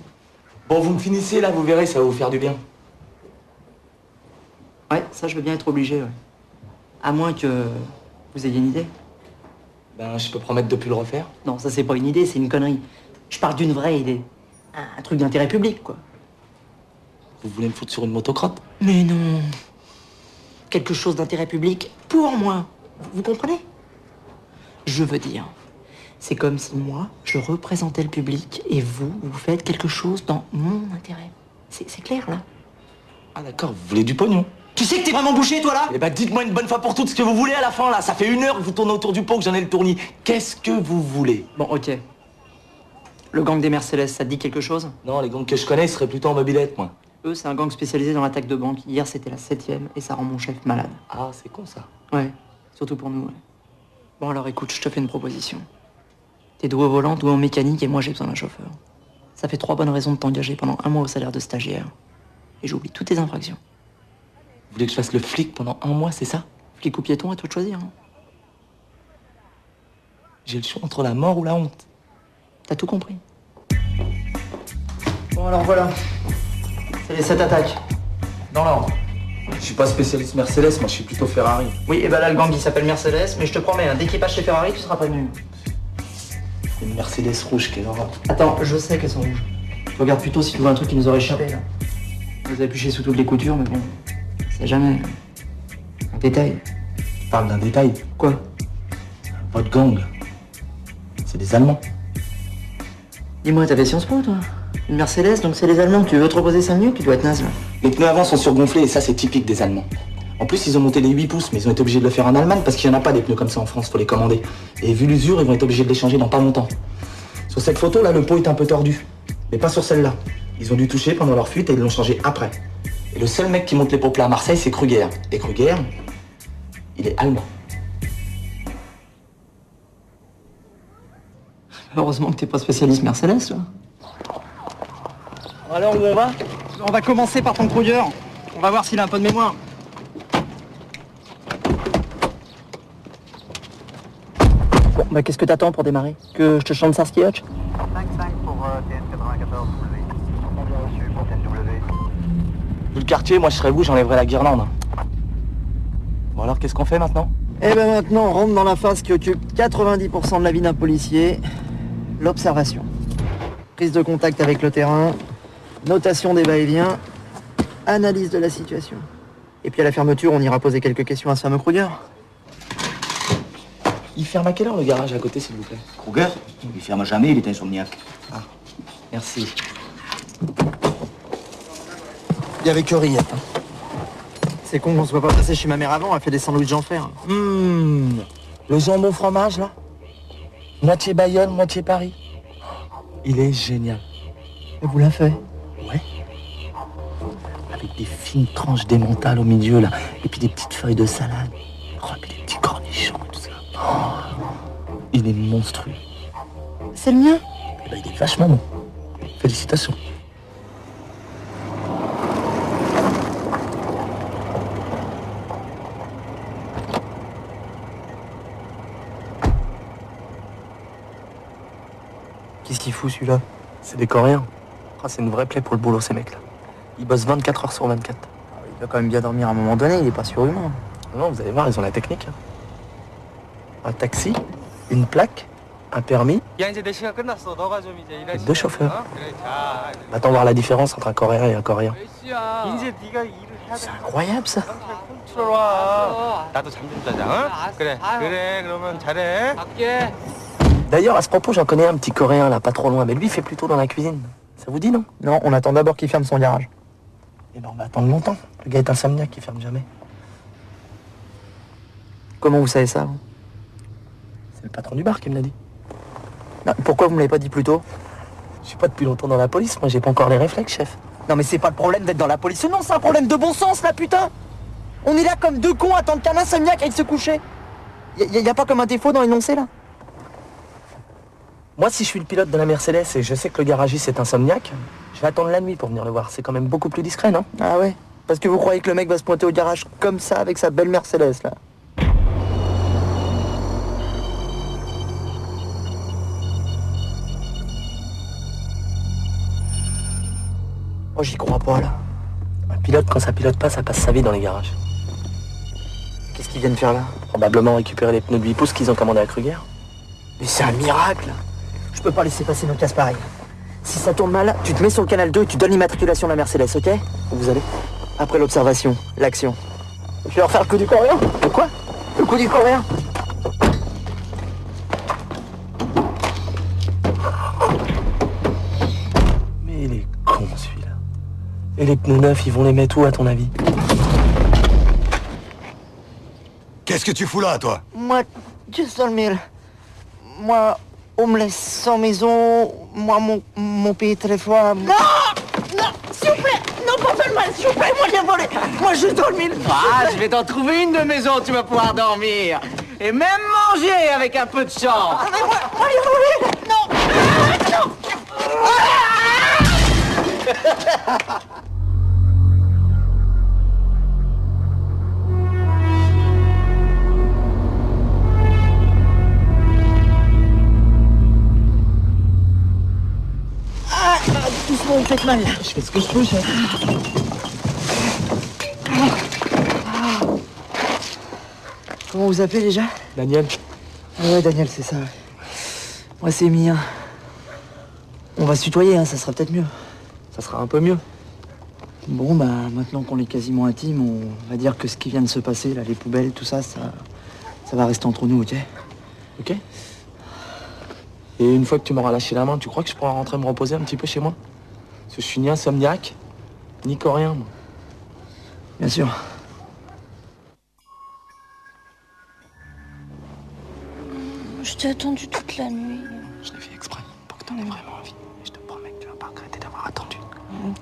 Bon, vous me finissez, là, vous verrez, ça va vous faire du bien. Ouais, ça, je veux bien être obligé, ouais. À moins que vous ayez une idée. Ben, je peux promettre de plus le refaire. Non, ça, c'est pas une idée, c'est une connerie. Je parle d'une vraie idée. Un truc d'intérêt public, quoi. Vous voulez me foutre sur une motocrotte? Mais non. Quelque chose d'intérêt public pour moi. Vous comprenez? Je veux dire, c'est comme si moi, je représentais le public et vous faites quelque chose dans mon intérêt. C'est clair, là? Ah d'accord, vous voulez du pognon? Tu sais que t'es vraiment bouché, toi, là? Eh ben, dites-moi une bonne fois pour toutes ce que vous voulez à la fin, là. Ça fait 1 heure que vous tournez autour du pot, que j'en ai le tournis. Qu'est-ce que vous voulez? Bon, ok. Le gang des Mercedes, ça te dit quelque chose? Non, les gangs que je connais, ils seraient plutôt en mobilette, moi. Eux, c'est un gang spécialisé dans l'attaque de banque. Hier, c'était la 7e et ça rend mon chef malade. Ah, c'est con, ça. Ouais, surtout pour nous, ouais. Bon, alors écoute, je te fais une proposition. T'es doué au volant, doué en mécanique et moi, j'ai besoin d'un chauffeur. Ça fait 3 bonnes raisons de t'engager pendant 1 mois au salaire de stagiaire. Et j'oublie toutes tes infractions. Vous voulez que je fasse le flic pendant 1 mois, c'est ça? Flic ou piéton, à toi de choisir. Hein. J'ai le choix entre la mort ou la honte. T'as tout compris. Bon, alors voilà. C'est les 7 attaques. Dans l'ordre. Je suis pas spécialiste Mercedes, moi je suis plutôt Ferrari. Oui, et ben là, le gang, il s'appelle Mercedes, mais je te promets, hein, dès qu'il passe chez Ferrari, tu seras prévenu. C'est une Mercedes rouge, quelle horreur. Attends, je sais qu'elles sont rouges. Je regarde plutôt si tu vois un truc qui nous aurait échappé, là. Vous avez épluché sous toutes les coutures, mais bon, c'est jamais un détail. Tu parles d'un détail? Quoi? Votre gang. C'est des Allemands. Dis-moi, t'avais Sciences Po, toi? Une Mercedes, donc c'est les Allemands. Tu veux te reposer 5 minutes, tu dois être naze, là. Les pneus avant sont surgonflés et ça, c'est typique des Allemands. En plus, ils ont monté les 8 pouces, mais ils ont été obligés de le faire en Allemagne parce qu'il n'y en a pas des pneus comme ça en France, faut les commander. Et vu l'usure, ils vont être obligés de les changer dans pas longtemps. Sur cette photo, là, le pot est un peu tordu. Mais pas sur celle-là. Ils ont dû toucher pendant leur fuite et ils l'ont changé après. Et le seul mec qui monte les pots plats à Marseille, c'est Kruger. Et Kruger, il est allemand. Heureusement que t'es pas spécialiste Mercedes, toi. Alors, où on va? On va commencer par ton Kruger. On va voir s'il a un peu de mémoire. Bon, bah qu'est-ce que t'attends pour démarrer? Que je te chante Starsky Hutch? 5-5 pour TS94W. Bien reçu pour TNW. Vu le quartier, moi je serais vous, j'enlèverais la guirlande. Bon alors, qu'est-ce qu'on fait maintenant? Eh ben maintenant, on rentre dans la phase qui occupe 90% de la vie d'un policier, l'observation. Prise de contact avec le terrain, notation des va-et-vient, analyse de la situation. Et puis à la fermeture, on ira poser quelques questions à ce fameux Kruger. Il ferme à quelle heure le garage à côté, s'il vous plaît? Kruger, il ferme jamais, il est insomniaque. Ah, merci. Il y avait que rillettes. Hein. C'est con qu'on se voit pas passer chez ma mère avant, elle fait des sandwichs en fer. Le jambon fromage, là? Moitié Bayonne, moitié Paris. Il est génial. Et vous l'a fait? Ouais. Avec des fines tranches d'émental au milieu, là. Et puis des petites feuilles de salade. Oh, et puis des petits cornichons et tout ça. Oh, il est monstrueux. C'est le mien? Eh ben, il est vachement bon. Félicitations. Qu'est-ce qu'il fout celui-là? C'est des Coréens. Ah, c'est une vraie plaie pour le boulot, ces mecs-là. Ils bossent 24 heures sur 24. Il doit quand même bien dormir à un moment donné, il est pas surhumain. Non, vous allez voir, ils ont la technique. Un taxi, une plaque, un permis, et 2 chauffeurs. Va-t'en voir la différence entre un Coréen et un Coréen. C'est incroyable, ça. D'ailleurs, à ce propos, j'en connais un petit Coréen, là, pas trop loin, mais lui, il fait plutôt dans la cuisine. Ça vous dit, non? Non, on attend d'abord qu'il ferme son garage. Eh ben, on va attendre longtemps. Le gars est insomniaque, il ferme jamais. Comment vous savez ça, vous? C'est le patron du bar qui me l'a dit. Non, pourquoi vous me l'avez pas dit plus tôt? Je suis pas depuis longtemps dans la police, moi, j'ai pas encore les réflexes, chef. Non, mais c'est pas le problème d'être dans la police, non, c'est un problème de bon sens, là, putain! On est là comme deux cons à attendre qu'un insomniaque aille se coucher. Y a pas comme un défaut dans l'énoncé, là? Moi, si je suis le pilote de la Mercedes et je sais que le garagiste est insomniaque, je vais attendre la nuit pour venir le voir. C'est quand même beaucoup plus discret, non? Ah ouais? Parce que vous croyez que le mec va se pointer au garage comme ça avec sa belle Mercedes, là? Oh, j'y crois pas, là. Un pilote, quand ça pilote pas, ça passe sa vie dans les garages. Qu'est-ce qu'ils viennent faire, là? Probablement récupérer les pneus de 8 pouces qu'ils ont commandés à Kruger. Mais c'est un miracle! Je peux pas laisser passer nos casse pareils. Si ça tourne mal, tu te mets sur le canal 2 et tu donnes l'immatriculation de la Mercedes, ok? Où vous allez? Après l'observation, l'action. Je vais leur faire le coup du coréen. Le quoi? Le coup du coréen. Mais il est con celui-là. Et les pneus neufs, ils vont les mettre où à ton avis? Qu'est-ce que tu fous là, toi? Moi, juste dormir. Moi, on me laisse sans maison. Moi, mon pays est très froid. Non! Non! S'il vous plaît! Non, pas faire mal, s'il vous plaît! Moi, j'ai volé! Moi, juste dormir! Ah, je vais t'en trouver une de maison où tu vas pouvoir dormir. Et même manger avec un peu de chance. Ah, mais moi, j'ai volé! Non! Non! Doucement, vous me faites mal là. Je fais ce que je peux, chef. Comment vous appelez déjà? Daniel. Ah ouais, Daniel, c'est ça. Moi, c'est Mia. On va se tutoyer, hein, ça sera peut-être mieux. Ça sera un peu mieux. Bon, bah, maintenant qu'on est quasiment intimes, on va dire que ce qui vient de se passer, là, les poubelles, tout ça, ça va rester entre nous, ok? Ok. Et une fois que tu m'auras lâché la main, tu crois que je pourrai rentrer me reposer un petit peu chez moi? Parce que je suis ni insomniaque, ni coréen, moi. Bien sûr. Je t'ai attendu toute la nuit. Je l'ai fait exprès, pour que t'en aies vraiment envie. Et je te promets que tu vas pas regretter d'avoir attendu.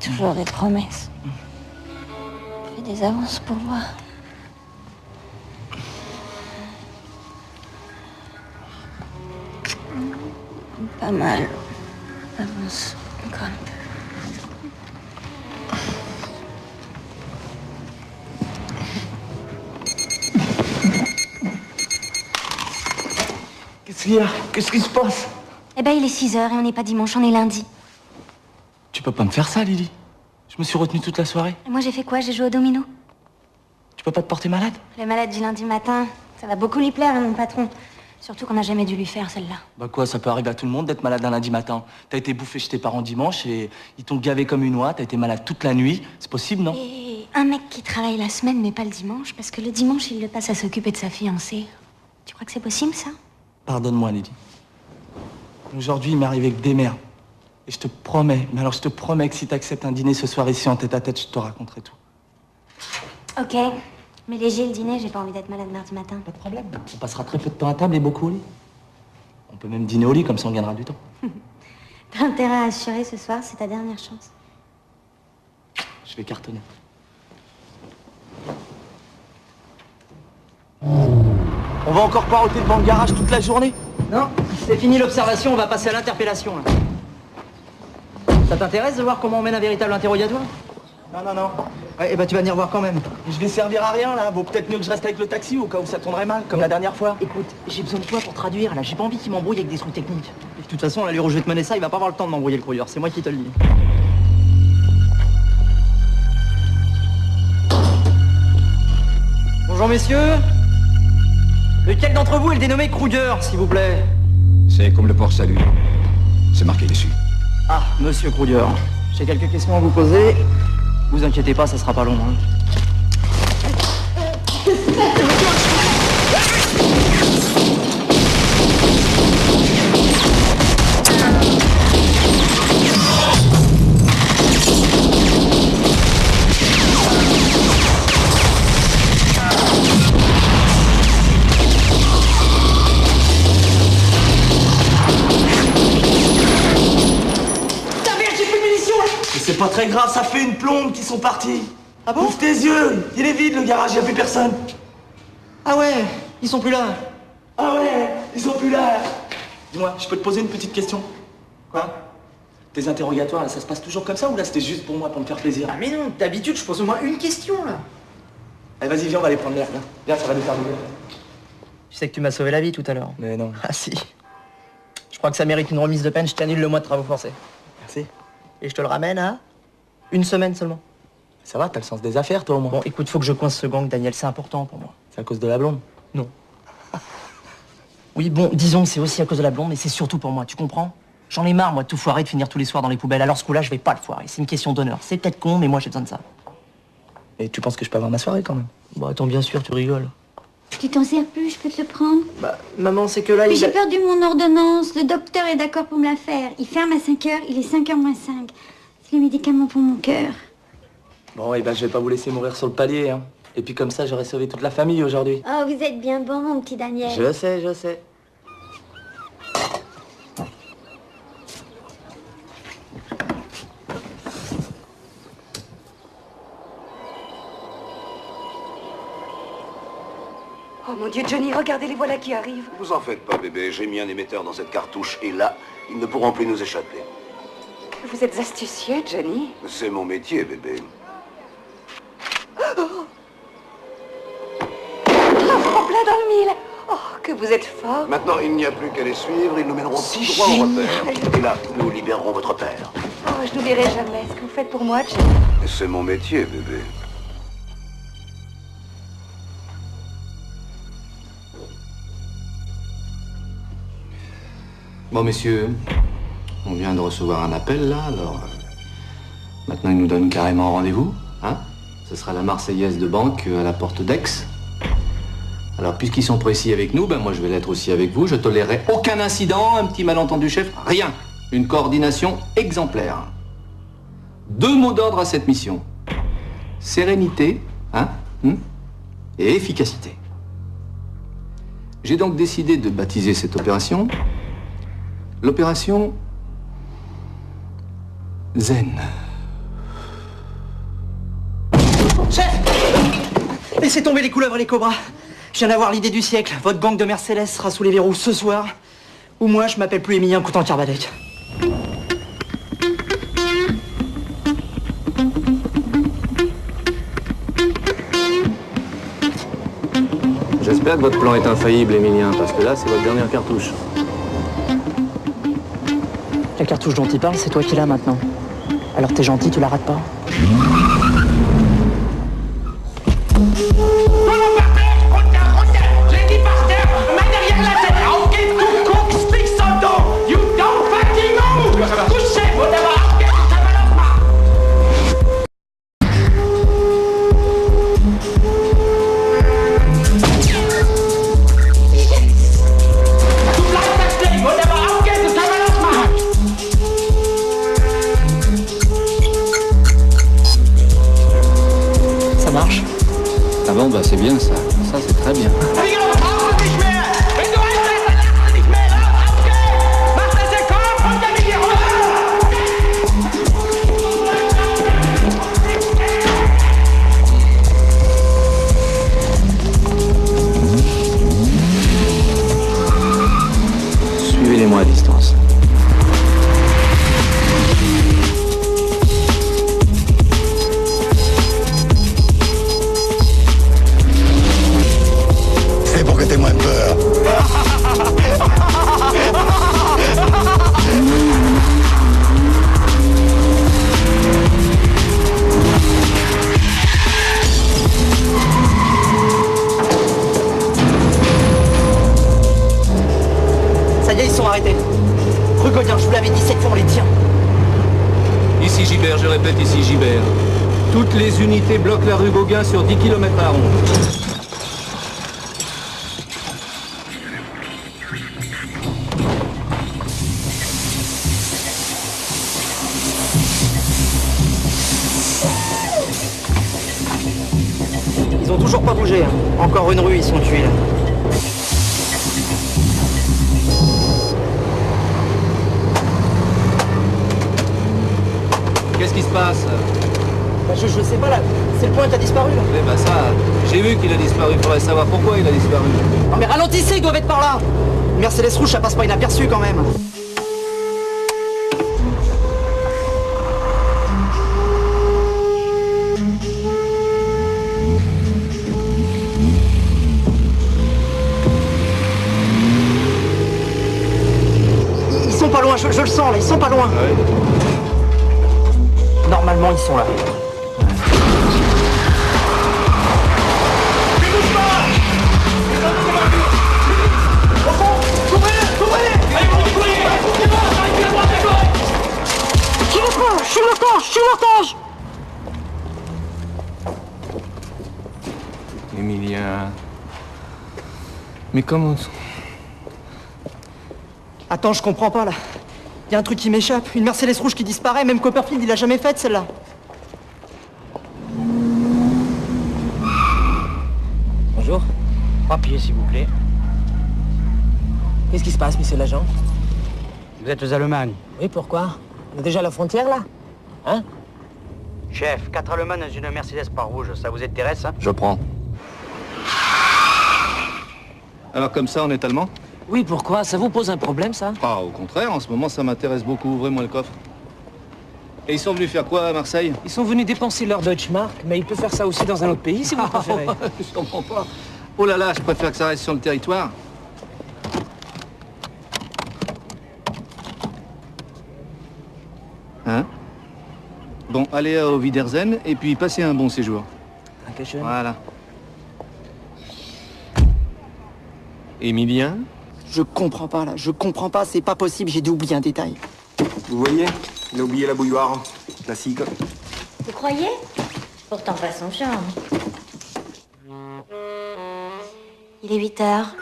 Toujours des promesses. Fais des avances pour moi. Pas mal. Avance encore un peu. Qu'est-ce qu'il y a? Qu'est-ce qui se passe? Eh ben, il est 6h et on n'est pas dimanche, on est lundi. Tu peux pas me faire ça, Lily. Je me suis retenue toute la soirée. Et moi, j'ai fait quoi? J'ai joué au domino. Tu peux pas te porter malade? Le malade du lundi matin, ça va beaucoup lui plaire, hein, mon patron. Surtout qu'on n'a jamais dû lui faire, celle-là. Bah quoi, ça peut arriver à tout le monde d'être malade un lundi matin. T'as été bouffé chez tes parents dimanche et ils t'ont gavé comme une oie, t'as été malade toute la nuit. C'est possible, non? Et un mec qui travaille la semaine, mais pas le dimanche, parce que le dimanche, il le passe à s'occuper de sa fiancée. Tu crois que c'est possible, ça? Pardonne-moi, Lily. Aujourd'hui, il m'est arrivé que des merdes. Et je te promets, mais alors je te promets que si t'acceptes un dîner ce soir ici en tête-à-tête, je te raconterai tout. Ok. Mais léger le dîner, j'ai pas envie d'être malade mardi matin. Pas de problème. On passera très peu de temps à table et beaucoup au lit. On peut même dîner au lit, comme ça on gagnera du temps. T'as intérêt à assurer ce soir, c'est ta dernière chance. Je vais cartonner. On va encore paroter devant le garage toute la journée? Non, c'est fini l'observation, on va passer à l'interpellation, là. Ça t'intéresse de voir comment on mène un véritable interrogatoire? Non, non. Ouais, et bah tu vas venir voir quand même. Je vais servir à rien, là. Vaut peut-être mieux que je reste avec le taxi au cas où ça tournerait mal, comme la dernière fois. Écoute, j'ai besoin de toi pour traduire, là. J'ai pas envie qu'il m'embrouille avec des trucs techniques. Et de toute façon, là, lui, je vais te mener ça, il va pas avoir le temps de m'embrouiller le courrier. C'est moi qui te le dis. Bonjour, messieurs. Lequel d'entre vous est le dénommé Kruger, s'il vous plaît? C'est comme le port salut. C'est marqué dessus. Ah, monsieur Kruger. J'ai quelques questions à vous poser. Vous inquiétez pas, ça sera pas long, hein. C'est pas très grave, ça fait une plombe qu'ils sont partis. Ah bon? Ouvre tes yeux, il est vide le garage, y a plus personne. Ah ouais, ils sont plus là. Ah ouais, ils sont plus là. Dis-moi, je peux te poser une petite question? Quoi? Tes interrogatoires, là, ça se passe toujours comme ça ou là c'était juste pour moi, pour me faire plaisir? Ah mais non, d'habitude je pose au moins une question là. Allez, vas-y, viens, on va aller prendre l'air. Viens, ça va nous faire doubler. Tu sais que tu m'as sauvé la vie tout à l'heure. Mais non. Ah si. Je crois que ça mérite une remise de peine, je t'annule le mois de travaux forcés. Merci. Et je te le ramène à une semaine seulement. Ça va, t'as le sens des affaires, toi, au moins. Bon, écoute, faut que je coince ce gang, Daniel, c'est important pour moi. C'est à cause de la blonde? Non. Oui, bon, disons que c'est aussi à cause de la blonde, mais c'est surtout pour moi, tu comprends? J'en ai marre, moi, de tout foirer, de finir tous les soirs dans les poubelles. Alors ce coup-là, je vais pas le foirer. C'est une question d'honneur. C'est peut-être con, mais moi, j'ai besoin de ça. Et tu penses que je peux avoir ma soirée, quand même? Bah, attends, bien sûr, tu rigoles. Tu t'en sers plus, je peux te le prendre. Bah, maman, c'est que là, Mais j'ai perdu mon ordonnance. Le docteur est d'accord pour me la faire. Il ferme à 5 heures, il est 5h moins 5. C'est le médicament pour mon cœur. Bon, et ben, je vais pas vous laisser mourir sur le palier, hein. Et puis comme ça, j'aurais sauvé toute la famille aujourd'hui. Oh, vous êtes bien bon, mon petit Daniel. Je sais, je sais. Oh mon Dieu, Johnny, regardez, les voilà qui arrivent. Vous en faites pas, bébé. J'ai mis un émetteur dans cette cartouche et là, ils ne pourront plus nous échapper. Vous êtes astucieux, Johnny. C'est mon métier, bébé. Oh, en plein dans le mille. Oh, que vous êtes fort. Maintenant, il n'y a plus qu'à les suivre. Ils nous mèneront tout droit au repère. Et là, nous libérerons votre père. Oh, je n'oublierai jamais ce que vous faites pour moi, Johnny. C'est mon métier, bébé. Bon, messieurs, on vient de recevoir un appel, là, alors... maintenant, ils nous donnent carrément rendez-vous, hein? Ce sera la Marseillaise de banque à la porte d'Aix. Alors, puisqu'ils sont précis avec nous, ben moi, je vais l'être aussi avec vous. Je tolérerai aucun incident, un petit malentendu, chef, rien. Une coordination exemplaire. 2 mots d'ordre à cette mission. Sérénité, hein? Et efficacité. J'ai donc décidé de baptiser cette opération... l'opération Zen. Chef! Laissez tomber les couleuvres et les cobras. Je viens d'avoir l'idée du siècle. Votre gang de Mercedes sera sous les verrous ce soir. Ou moi, je m'appelle plus Émilien Coutan-Carbadec. J'espère que votre plan est infaillible, Émilien, parce que là, c'est votre dernière cartouche. La cartouche dont il parle, c'est toi qui l'as maintenant. Alors t'es gentil, tu la rates pas. Ah bon, bah c'est bien ça. Ça, c'est très bien. Suivez-les-moi à distance. C'est pour que t'aies moins peur. Ça y est, ils sont arrêtés. Rue Gaudien, je vous l'avais dit 7 fois, on les tient. Ici Gibert, je répète, ici Gibert. Toutes les unités bloquent la rue Gauguin sur 10 km à ronde. Ils ont toujours pas bougé. Hein. Encore une rue, ils sont tués là. Qu'est-ce qui se passe? Bah, je sais pas là. C'est le point qui a disparu là. Eh ben ça, j'ai vu qu'il a disparu. Il faudrait savoir pourquoi il a disparu. Non mais ralentissez, ils doivent être par là. Une Mercedes rouge, ça passe pas inaperçu quand même. Ils sont pas loin, je le sens là, ils sont pas loin. Normalement, ils sont là. Couvrez-les! Allez, couvrez-les! Mais comment... Attends, je comprends pas là. Il y a un truc qui m'échappe. Une Mercedes rouge qui disparaît. Même Copperfield, il l'a jamais faite celle-là. Bonjour. Papier, s'il vous plaît. Qu'est-ce qui se passe, monsieur l'agent? Vous êtes aux Allemands. Oui, pourquoi? On est déjà à la frontière, là? Hein? Chef, 4 Allemands dans une Mercedes pas rouge, ça vous intéresse, hein? Je prends. Alors comme ça, on est allemand? Oui, pourquoi? Ça vous pose un problème, ça? Ah, au contraire, en ce moment, ça m'intéresse beaucoup. Ouvrez-moi le coffre. Et ils sont venus faire quoi à Marseille? Ils sont venus dépenser leur Deutschmark, mais ils peuvent faire ça aussi dans un autre pays, si vous préférez. Je comprends pas. Oh là là, je préfère que ça reste sur le territoire. Hein? Bon, allez au Wiedersehen et puis passez un bon séjour. Dankeschön. Voilà. Emilien? Je comprends pas là, je comprends pas, c'est pas possible, j'ai dû oublier un détail. Vous voyez, il a oublié la bouilloire. Classique. Vous croyez? Pourtant pas son charme. Il est 8 heures.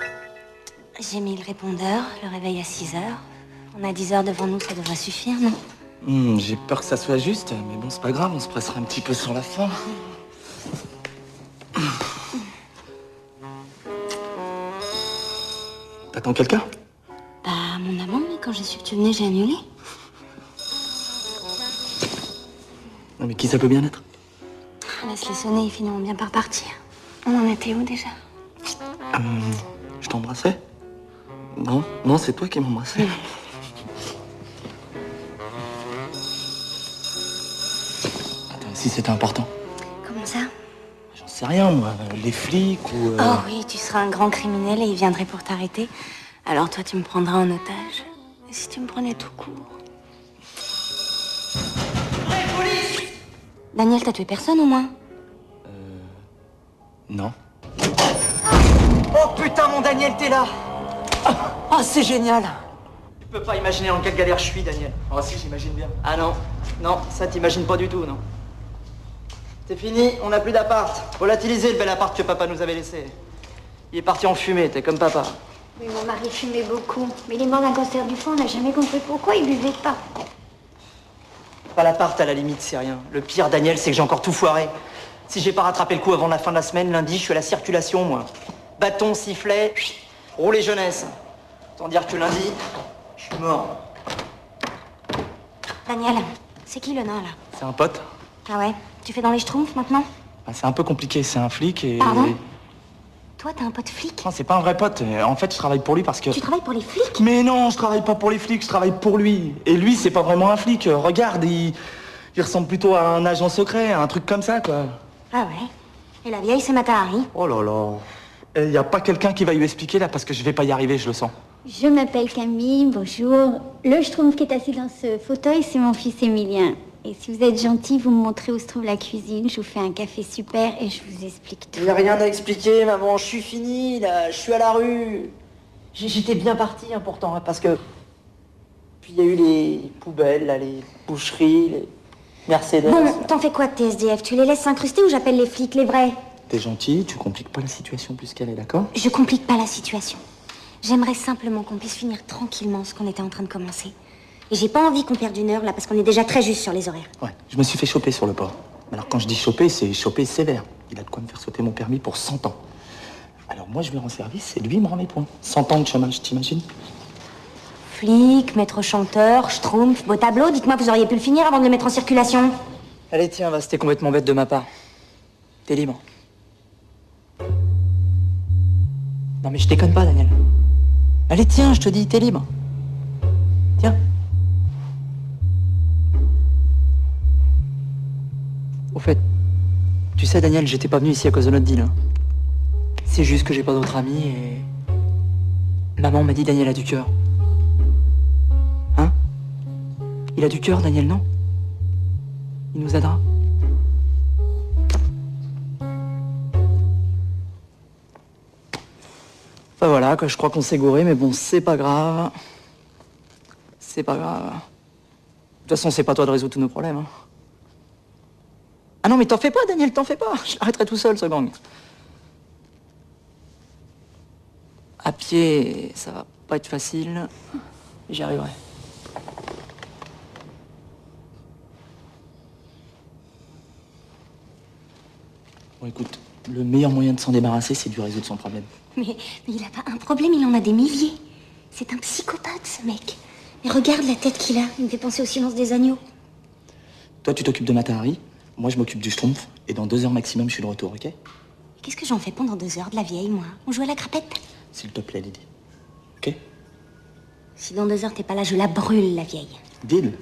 J'ai mis le répondeur, le réveil à 6 heures. On a 10 heures devant nous, ça devrait suffire, non? J'ai peur que ça soit juste, mais bon, c'est pas grave, on se pressera un petit peu sur la fin. T'attends quelqu'un? Bah, mon amant, mais quand j'ai su que tu venais, j'ai annulé. Non, mais qui ça peut bien être? Laisse-les sonner, ils finiront bien par partir. On en était où déjà? Je t'embrassais? Non, non, c'est toi qui m'embrassais. Attends, si c'était important. Comment ça? J'en sais rien, moi. Les flics ou... Oh oui, tu seras un grand criminel et ils viendraient pour t'arrêter. Alors toi, tu me prendras en otage. Et si tu me prenais tout court? Daniel, t'as tué personne au moins? Non. Oh putain, mon Daniel, t'es là! Oh, c'est génial! Tu peux pas imaginer dans quelle galère je suis, Daniel. Oh si, j'imagine bien. Ah non, non, ça t'imagines pas du tout, non. C'est fini, on n'a plus d'appart. Volatiliser le bel appart que papa nous avait laissé. Il est parti en fumée, t'es comme papa. Oui, mon mari fumait beaucoup. Mais il est mort d'un cancer du foie, on n'a jamais compris pourquoi il buvait pas. Pas l'appart, à la limite, c'est rien. Le pire, Daniel, c'est que j'ai encore tout foiré. Si j'ai pas rattrapé le coup avant la fin de la semaine, lundi, je suis à la circulation, moi. Bâton, sifflet, rouler jeunesse. Autant dire que lundi, je suis mort. Daniel, c'est qui le nain là? C'est un pote. Ah ouais? Tu fais dans les schtroumpfs maintenant? Ah, c'est un peu compliqué, c'est un flic et... Pardon? Toi, t'as un pote flic? Non, c'est pas un vrai pote. En fait, je travaille pour lui parce que... Tu travailles pour les flics? Mais non, je travaille pas pour les flics, je travaille pour lui. Et lui, c'est pas vraiment un flic. Regarde, il ressemble plutôt à un agent secret, un truc comme ça, quoi. Ah ouais? Et la vieille, c'est Matahari? Oh là là. Il y a pas quelqu'un qui va lui expliquer, là, parce que je vais pas y arriver, je le sens. Je m'appelle Camille, bonjour. Le schtroumpf qui est assis dans ce fauteuil, c'est mon fils Emilien. Et si vous êtes gentil, vous me montrez où se trouve la cuisine, je vous fais un café super et je vous explique tout. Il n'y a rien à expliquer, maman, je suis fini, là, je suis à la rue. J'étais bien parti, hein, pourtant, hein, parce que... Puis il y a eu les poubelles, là, les boucheries, les Mercedes... Bon, t'en fais quoi de tes SDF? Tu les laisses s'incruster ou j'appelle les flics, les vrais? T'es gentil, tu compliques pas la situation plus qu'elle est, d'accord? Je complique pas la situation. J'aimerais simplement qu'on puisse finir tranquillement ce qu'on était en train de commencer. Et j'ai pas envie qu'on perde une heure, là, parce qu'on est déjà très juste sur les horaires. Ouais, je me suis fait choper sur le port. Alors quand je dis choper, c'est choper sévère. Il a de quoi me faire sauter mon permis pour 100 ans. Alors moi, je lui rends service et lui, il me rend mes points. 100 ans de chômage, t'imagines? Flic, maître chanteur, schtroumpf, beau tableau, dites-moi, vous auriez pu le finir avant de le mettre en circulation. Allez, tiens, va, c'était complètement bête de ma part. T'es libre. Non mais je déconne pas, Daniel. Allez, tiens, je te dis, t'es libre. Tiens. Au fait, tu sais, Daniel, j'étais pas venu ici à cause de notre deal. Hein. C'est juste que j'ai pas d'autres amis et... Maman m'a dit Daniel a du cœur. Hein? Il a du cœur, Daniel, non? Il nous aidera. Enfin voilà, quoi, je crois qu'on s'est gouré, mais bon, c'est pas grave. C'est pas grave. De toute façon, c'est pas toi de résoudre tous nos problèmes. Hein. Ah non, mais t'en fais pas, Daniel, t'en fais pas. Je l'arrêterai tout seul, ce gang. À pied, ça va pas être facile. J'y arriverai. Bon, écoute, le meilleur moyen de s'en débarrasser, c'est de lui résoudre son problème. Mais il a pas un problème, il en a des milliers. C'est un psychopathe, ce mec. Mais regarde la tête qu'il a. Il me fait penser au silence des agneaux. Toi, tu t'occupes de Matahari, moi, je m'occupe du Schtroumpf, et dans 2 heures maximum, je suis de retour, ok? Qu'est-ce que j'en fais pendant 2 heures de la vieille, moi? On joue à la crapette? S'il te plaît, Lydie. Ok? Si dans 2 heures t'es pas là, je la brûle, la vieille. Deal.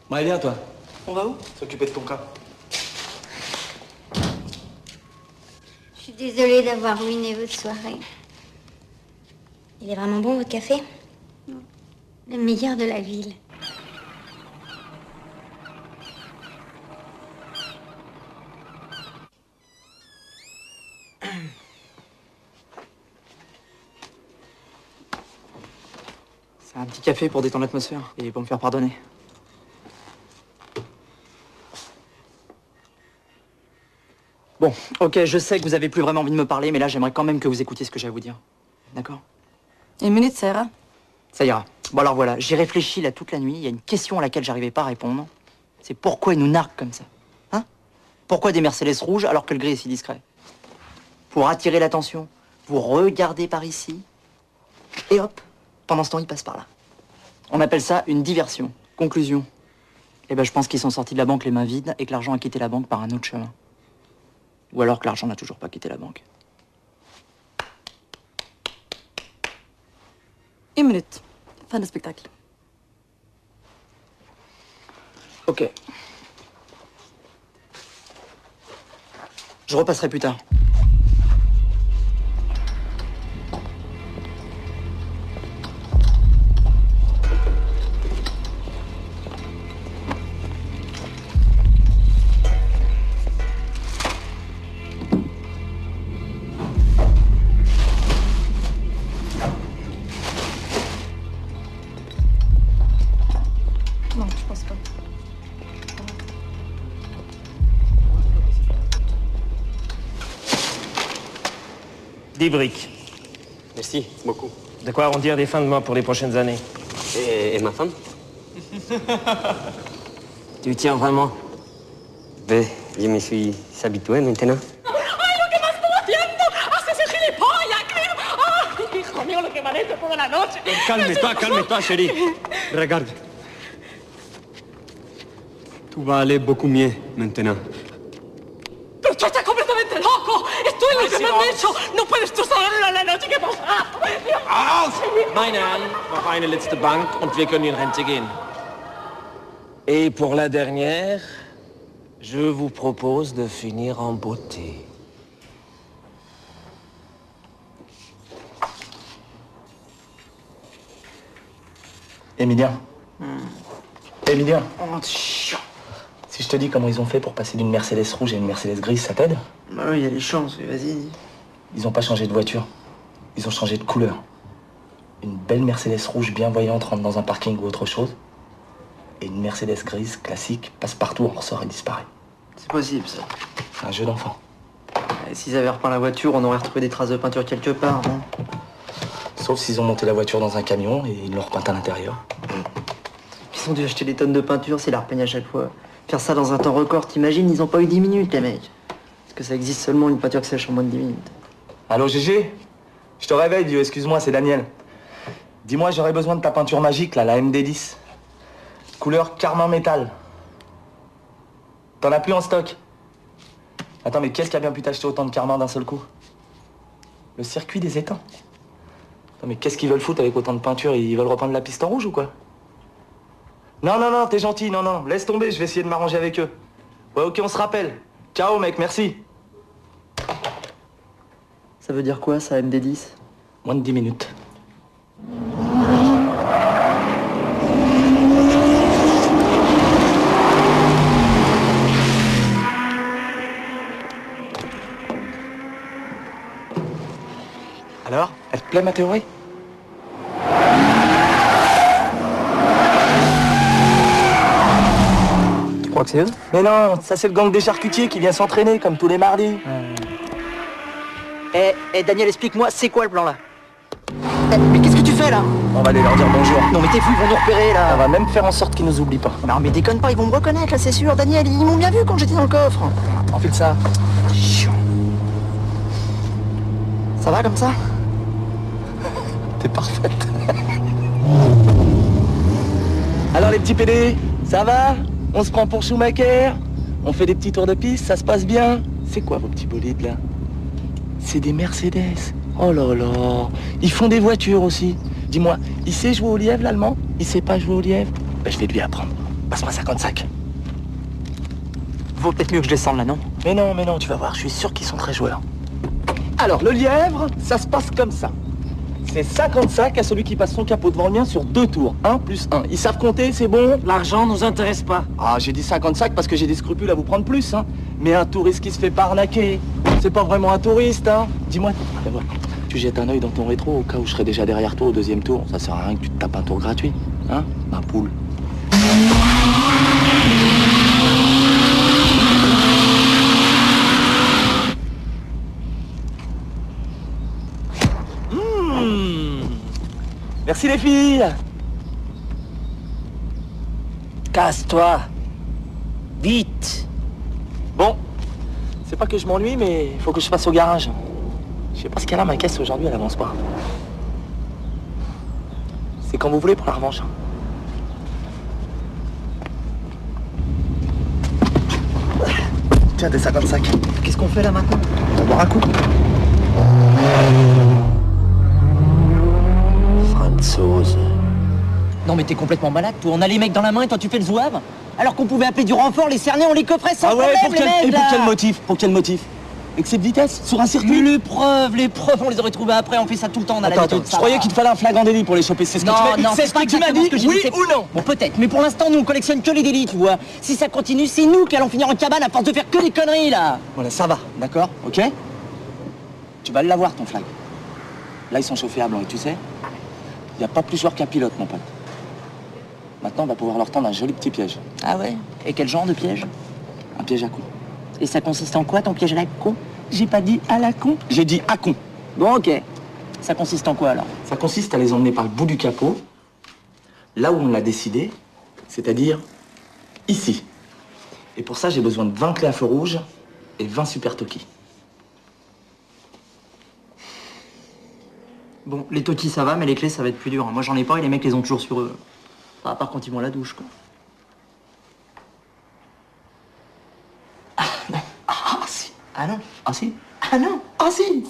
Bon, allez, viens, toi. On va où? S'occuper de ton cas. Je suis désolée d'avoir ruiné votre soirée. Il est vraiment bon, votre café? Le meilleur de la ville. C'est un petit café pour détendre l'atmosphère et pour me faire pardonner. Bon, ok, je sais que vous avez plus vraiment envie de me parler, mais là, j'aimerais quand même que vous écoutiez ce que j'ai à vous dire. D'accord? Une minute, ça ira. Ça ira. Bon, alors voilà, j'ai réfléchi là toute la nuit. Il y a une question à laquelle j'arrivais pas à répondre. C'est pourquoi ils nous narguent comme ça? Hein? Pourquoi des Mercedes rouges alors que le gris est si discret? Pour attirer l'attention. Vous regardez par ici. Et hop, pendant ce temps, ils passent par là. On appelle ça une diversion. Conclusion. Eh ben, je pense qu'ils sont sortis de la banque les mains vides et que l'argent a quitté la banque par un autre chemin. Ou alors que l'argent n'a toujours pas quitté la banque. Une minute. Fin de spectacle. Ok. Je repasserai plus tard. Non, je pense pas. Des briques. Merci beaucoup. De quoi arrondir des fins de mois pour les prochaines années. Et ma femme? Tu tiens vraiment? Ben, je me suis habitué maintenant. ¡Ay, lo que más estoy haciendo! ¡Haces el gilipollas, creo! ¡Ay, hijo mío, lo que me han hecho toda la noche! Calme-toi, chérie. Regarde. Tout va aller beaucoup mieux maintenant. ¡Pero tú estás completamente loco! ¡Esto es lo que me han hecho! ¡No puedes tú saber la noche que pasa! Meine Herren, noch eine letzte Bank und wir können in Rente gehen. Et pour la dernière, je vous propose de finir en beauté. Emilien. Emilien. Si je te dis comment ils ont fait pour passer d'une Mercedes rouge à une Mercedes grise, ça t'aide? Bah oui, il y a des chances, vas-y. Ils ont pas changé de voiture. Ils ont changé de couleur. Une belle Mercedes rouge bien voyante rentre dans un parking ou autre chose. Et une Mercedes grise classique passe partout, en ressort et disparaît. C'est possible, ça. C'est un jeu d'enfant. Et s'ils avaient repeint la voiture, on aurait retrouvé des traces de peinture quelque part, non? Sauf s'ils ont monté la voiture dans un camion et ils l'ont repeinte à l'intérieur. Ils ont dû acheter des tonnes de peinture, c'est la repeigne à chaque fois. Faire ça dans un temps record, t'imagines, ils ont pas eu 10 minutes, les mecs. Parce que ça existe seulement une peinture qui sèche en moins de 10 minutes. Allô, Gégé? Je te réveille, Dieu, excuse-moi, c'est Daniel. Dis-moi, j'aurais besoin de ta peinture magique, là, la MD10. Couleur carmin métal. T'en as plus en stock? Attends, mais qu'est-ce qui a bien pu t'acheter autant de carmin d'un seul coup? Le circuit des étangs. Attends, mais qu'est-ce qu'ils veulent foutre avec autant de peinture? Ils veulent repeindre la piste en rouge ou quoi? Non, t'es gentil, non, laisse tomber, je vais essayer de m'arranger avec eux. Ouais, ok, on se rappelle. Ciao, mec, merci. Ça veut dire quoi, ça, MD10? Moins de 10 minutes. Alors, elle te plaît ma théorie? Tu crois que c'est eux? Mais non, ça c'est le gang des charcutiers qui vient s'entraîner comme tous les mardis. Daniel, explique-moi, c'est quoi le plan là? Mais qu'est-ce que tu fais là? On va aller leur dire bonjour. Non mais t'es fou, ils vont nous repérer là. On va même faire en sorte qu'ils nous oublient pas. Non mais déconne pas, ils vont me reconnaître là, c'est sûr. Daniel, ils m'ont bien vu quand j'étais dans le coffre. Enfile ça. Chiant. Ça va comme ça? T'es parfaite. Alors les petits PD, ça va? On se prend pour Schumacher? On fait des petits tours de piste, ça se passe bien? C'est quoi vos petits bolides là? C'est des Mercedes. Oh là là. Ils font des voitures aussi. Dis-moi, il sait jouer au lièvre l'allemand? Il sait pas jouer au lièvre? Ben je vais lui apprendre. Passe-moi 55. Vaut peut-être mieux que je descende là, non? Mais non, tu vas voir, je suis sûr qu'ils sont très joueurs. Alors, le lièvre, ça se passe comme ça. C'est 55 à celui qui passe son capot devant le mien sur 2 tours. 1 plus 1. Ils savent compter, c'est bon? L'argent nous intéresse pas. Ah, j'ai dit 55 parce que j'ai des scrupules à vous prendre plus, hein. Mais un touriste qui se fait pas arnaquer, c'est pas vraiment un touriste, hein. Dis-moi, tu jettes un œil dans ton rétro au cas où je serais déjà derrière toi au 2e tour. Ça sert à rien que tu te tapes un tour gratuit, hein, ma poule. Merci les filles. Casse-toi. Vite. Bon, c'est pas que je m'ennuie, mais il faut que je passe au garage. Je sais pas ce qu'elle a, ma caisse aujourd'hui, elle avance pas. C'est quand vous voulez pour la revanche. Tiens, des 55. Qu'est-ce qu'on fait là maintenant? On va boire un coup. Franzose. Non mais t'es complètement malade, toi. On a les mecs dans la main et toi tu fais le zouave? Alors qu'on pouvait appeler du renfort, les cernés, on les coffrait sans problème, pour quel, les mecs, et pour là. quel motif? Pour quel motif? Excès de vitesse? Sur un circuit? Les preuves, on les aurait trouvées après, on fait ça tout le temps, on a l'habitude. Je croyais qu'il te fallait un flagrant délit pour les choper, c'est ce que tu m'as dit? Non, C'est ce que tu m'as dit? Oui ou non? Bon, peut-être, mais pour l'instant, nous, on collectionne que les délits, tu vois. Si ça continue, c'est nous qui allons finir en cabane à force de faire que des conneries, là. Voilà, ça va, d'accord? Ok? Tu vas l'avoir, ton flag. Là, ils sont chauffés à blanc, et tu sais, il n'y a pas plus joueur qu'un pilote, mon pote. Maintenant, on va pouvoir leur tendre un joli petit piège. Ah ouais? Et quel genre de piège? Un piège à con. Et ça consiste en quoi, ton piège à la con? J'ai pas dit à la con, j'ai dit à con. Bon, ok. Ça consiste en quoi, alors? Ça consiste à les emmener par le bout du capot, là où on l'a décidé, c'est-à-dire ici. Et pour ça, j'ai besoin de 20 clés à feu rouge et 20 super Toki. Bon, les Toki ça va, mais les clés ça va être plus dur. Moi j'en ai pas et les mecs les ont toujours sur eux. Pas à part quand ils vont à la douche, quoi. Ah non. Ah si. Ah non. Ah si. Ah non. Ah si.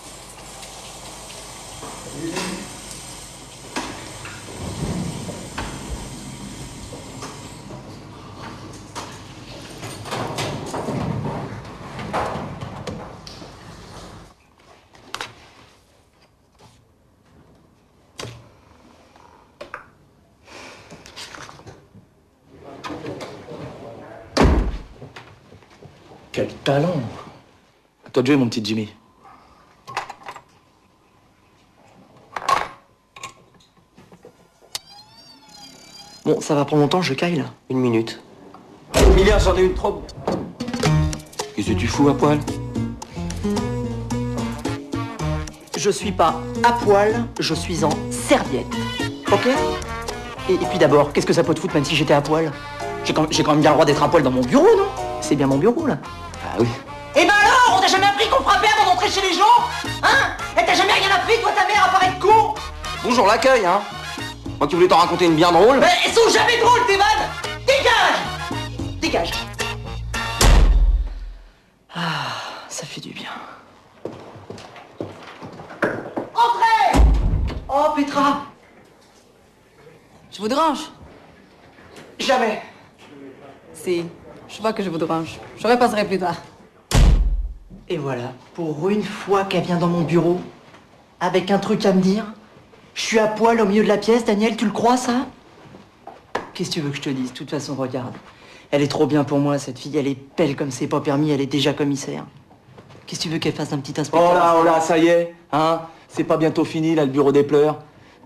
Quel talent! À toi de jouer, mon petit Jimmy. Bon, ça va prendre longtemps, je caille là. 1 minute. Emilia, j'en ai une trop. Qu'est-ce que tu fous à poil? Je suis pas à poil, je suis en serviette. Ok? Et puis d'abord, qu'est-ce que ça peut te foutre même si j'étais à poil? J'ai quand même bien le droit d'être à poil dans mon bureau, non? C'est bien mon bureau là. Ah oui. Eh ben alors, on t'a jamais appris qu'on frappait avant d'entrer chez les gens? Hein? Et t'as jamais rien appris, toi, ta mère, à part être con? Bonjour l'accueil, hein. Moi qui voulais t'en raconter une bien drôle. Mais elles sont jamais drôles, tes vannes! Dégage! Dégage! Ah, ça fait du bien. Entrez! Oh, Petra! Je vous dérange? Jamais. Si, je vois que je vous dérange. Je repasserai plus tard. Et voilà, pour une fois qu'elle vient dans mon bureau, avec un truc à me dire, je suis à poil au milieu de la pièce, Daniel, tu le crois ça? Qu'est-ce que tu veux que je te dise? De toute façon, regarde. Elle est trop bien pour moi, cette fille, elle est belle comme c'est pas permis, elle est déjà commissaire. Qu'est-ce que tu veux qu'elle fasse d'un petit inspecteur? Oh là, ça y est, hein? C'est pas bientôt fini, là, le bureau des pleurs.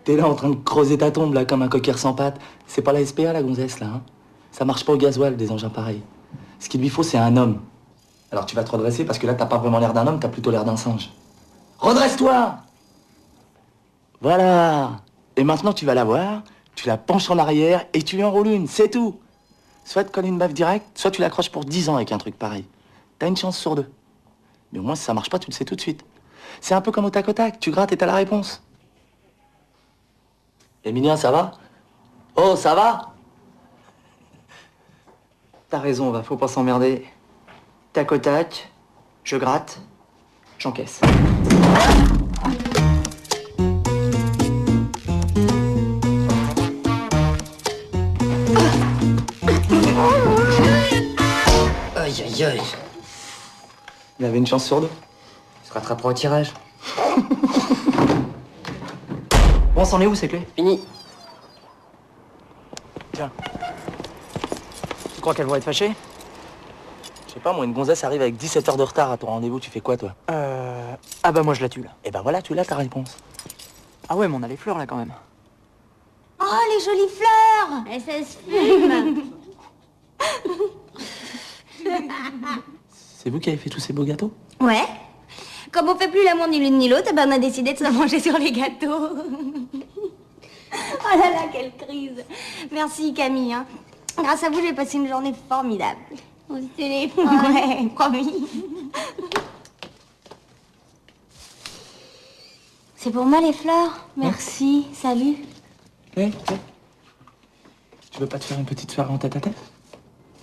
T'es là en train de creuser ta tombe, là, comme un coquillard sans pattes. C'est pas la SPA, la gonzesse, là, hein? Ça marche pas au gasoil, des engins pareils. Ce qu'il lui faut, c'est un homme. Alors tu vas te redresser, parce que là, t'as pas vraiment l'air d'un homme, t'as plutôt l'air d'un singe. Redresse-toi. Voilà. Et maintenant, tu vas la voir, tu la penches en arrière et tu lui enroules une, c'est tout. Soit tu colles une baffe directe, soit tu l'accroches pour 10 ans avec un truc pareil. T'as une chance sur 2. Mais au moins, si ça marche pas, tu le sais tout de suite. C'est un peu comme au tac au tac, tu grattes et t'as la réponse. Emilien, ça va? Oh, ça va? T'as raison, va, faut pas s'emmerder. Tac au tac, je gratte, j'encaisse. Aïe, aïe, aïe. Il avait une chance sur 2. Il se rattrapera au tirage. Bon, c'en est où ces clés? Fini. Tiens. Tu crois qu'elles vont être fâchées? Je sais pas, moi, une gonzesse arrive avec 17 heures de retard à ton rendez-vous, tu fais quoi, toi? Ah bah moi je la tue là. Eh ben voilà, tu l'as ta réponse. Ah ouais, mais on a les fleurs là quand même. Oh, les jolies fleurs! Et ça se fume. C'est vous qui avez fait tous ces beaux gâteaux? Ouais. Comme on fait plus l'amour ni l'une ni l'autre, eh ben on a décidé de se manger sur les gâteaux. Oh là là, quelle crise. Merci Camille. Hein. Grâce à vous, j'ai passé une journée formidable. Au téléphone. Ouais, promis. C'est pour moi les fleurs. Merci. Salut. Tu veux pas te faire une petite soirée en tête à tête?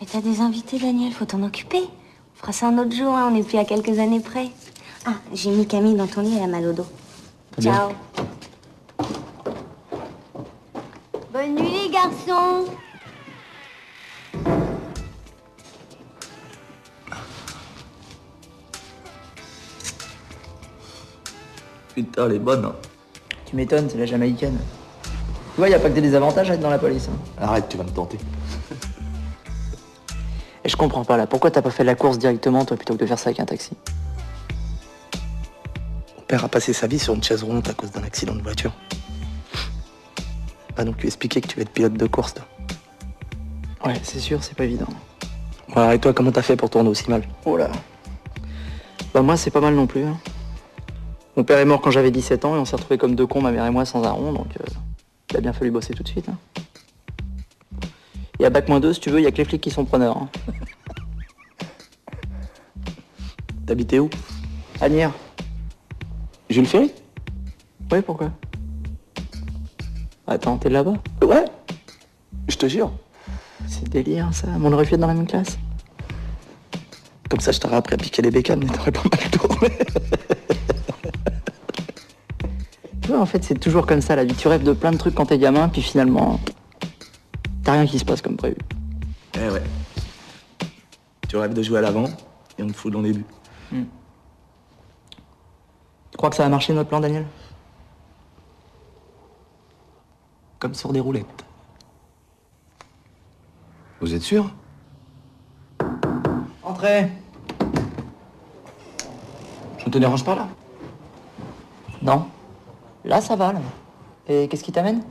Mais t'as des invités, Daniel, faut t'en occuper. On fera ça un autre jour, hein. On est plus à quelques années près. Ah, j'ai mis Camille dans ton lit, elle a mal au dos. Très Ciao. bien. Bonne nuit, les garçons. Putain, elle est bonne, hein. Tu m'étonnes, c'est la jamaïcaine. Tu vois, y a pas que des désavantages à être dans la police. Hein. Arrête, tu vas me tenter. Et je comprends pas là, pourquoi t'as pas fait la course directement toi plutôt que de faire ça avec un taxi? Mon père a passé sa vie sur une chaise roulante à cause d'un accident de voiture. Pas non plus expliquer que tu vas être pilote de course, toi. Ouais, c'est sûr, c'est pas évident. Voilà, et toi, comment t'as fait pour tourner aussi mal? Oh là. Bah moi, c'est pas mal non plus. Hein. Mon père est mort quand j'avais 17 ans et on s'est retrouvés comme deux cons, ma mère et moi, sans un rond, donc il a bien fallu bosser tout de suite. Hein. Et à Bac-2, si tu veux, il y a que les flics qui sont preneurs. Hein. T'habitais où? Agnières. Jules Ferry? Oui, pourquoi? Attends, t'es là-bas? Ouais, je te jure. C'est délire, ça. On aurait pu être dans la même classe. Comme ça, je t'aurais appris à piquer les bécanes, mais t'aurais pas mal tourné. Tu vois, en fait, c'est toujours comme ça, la vie. Tu rêves de plein de trucs quand t'es gamin, puis finalement, t'as rien qui se passe comme prévu. Eh ouais. Tu rêves de jouer à l'avant, et on te fout dans les buts. Tu crois que ça va marcher, notre plan, Daniel? Comme sur des roulettes. Vous êtes sûr? Entrez. Je ne te dérange pas, là? Non. Là, ça va, là. Et qu'est-ce qui t'amène?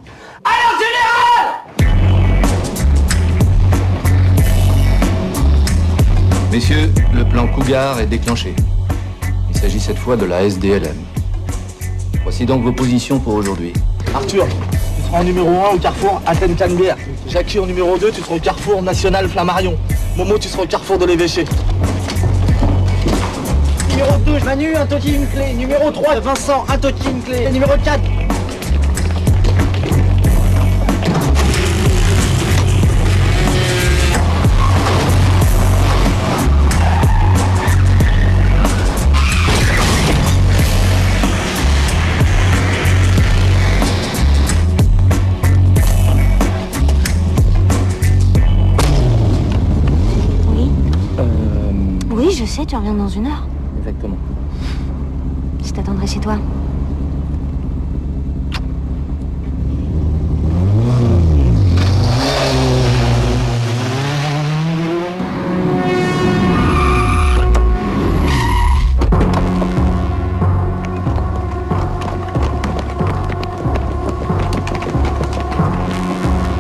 Messieurs, le plan Cougar est déclenché. Il s'agit cette fois de la SDLM. Voici donc vos positions pour aujourd'hui. Arthur, tu seras en numéro 1 au carrefour Athènes-Canberra. Jackie en numéro 2, tu seras au carrefour National Flammarion. Momo, tu seras au carrefour de l'Évêché. Numéro 12, Manu, un toki, une clé. Numéro 3, Vincent, un toki, une clé. Numéro 4. Oui, je sais, tu reviens dans 1 heure. Exactement. Je t'attendrai chez toi.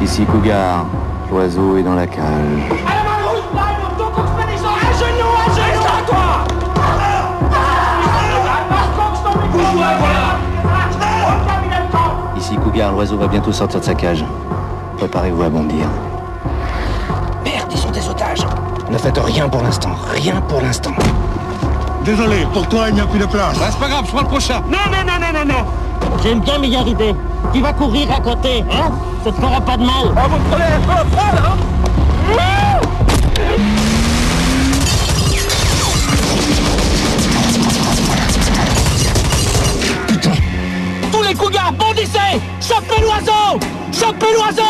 Ici Cougar, l'oiseau est dans la cage. Ici Cougar, l'oiseau va bientôt sortir de sa cage. Préparez-vous à bondir. Merde, ils sont des otages. Ne faites rien pour l'instant, rien pour l'instant. Désolé, pour toi, il n'y a plus de place. C'est pas grave, je prends le prochain. Non. J'ai une bien meilleure idée. Tu vas courir à côté, hein? Ça te fera pas de mal. Ah, vous prenez un peu à prendre, hein? Tous les cougars, bondissez! Chopez l'oiseau! Chopez l'oiseau!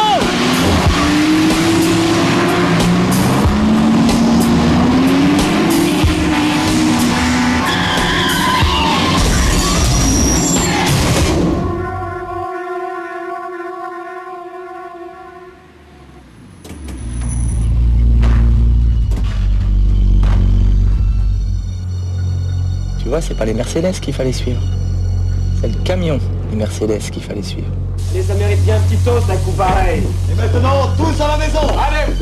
Tu vois, c'est pas les Mercedes qu'il fallait suivre. C'est le camion des Mercedes qu'il fallait suivre. Les ça mérite bien un petit toast, un coup pareil. Et maintenant, tous à la maison. Allez,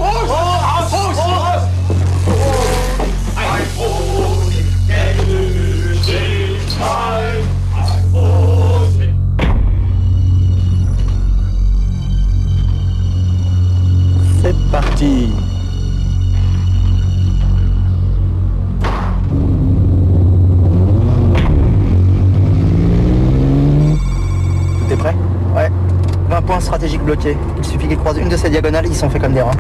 C'est parti. T'es prêt? Ouais. 20 points stratégiques bloqués. Il suffit qu'ils croisent une de ces diagonales, ils sont faits comme des rats.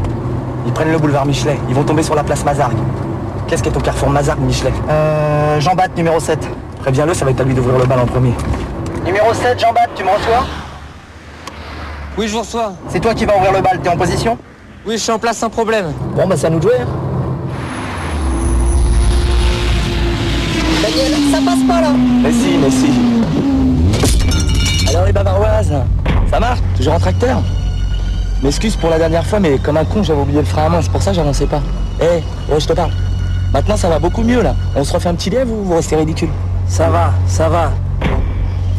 Ils prennent le boulevard Michelet. Ils vont tomber sur la place Mazargues. Qu'est-ce qui est au carrefour Mazargues-Michelet? Jean-Baptiste, numéro 7. Préviens-le, ça va être à lui d'ouvrir le bal en premier. Numéro 7, Jean-Baptiste, tu me reçois? Oui, je vous reçois. C'est toi qui vas ouvrir le bal, t'es en position? Oui, je suis en place sans problème. Bon, bah c'est à nous de jouer. Hein. Daniel, ça passe pas là. Mais si. Alors les bavaroises, ça marche? Toujours en tracteur? M'excuse pour la dernière fois, mais comme un con, j'avais oublié le frein à main, c'est pour ça que j'avançais pas. Hé, je te parle. Maintenant, ça va beaucoup mieux, là. On se refait un petit lève ou vous restez ridicule? Ça va.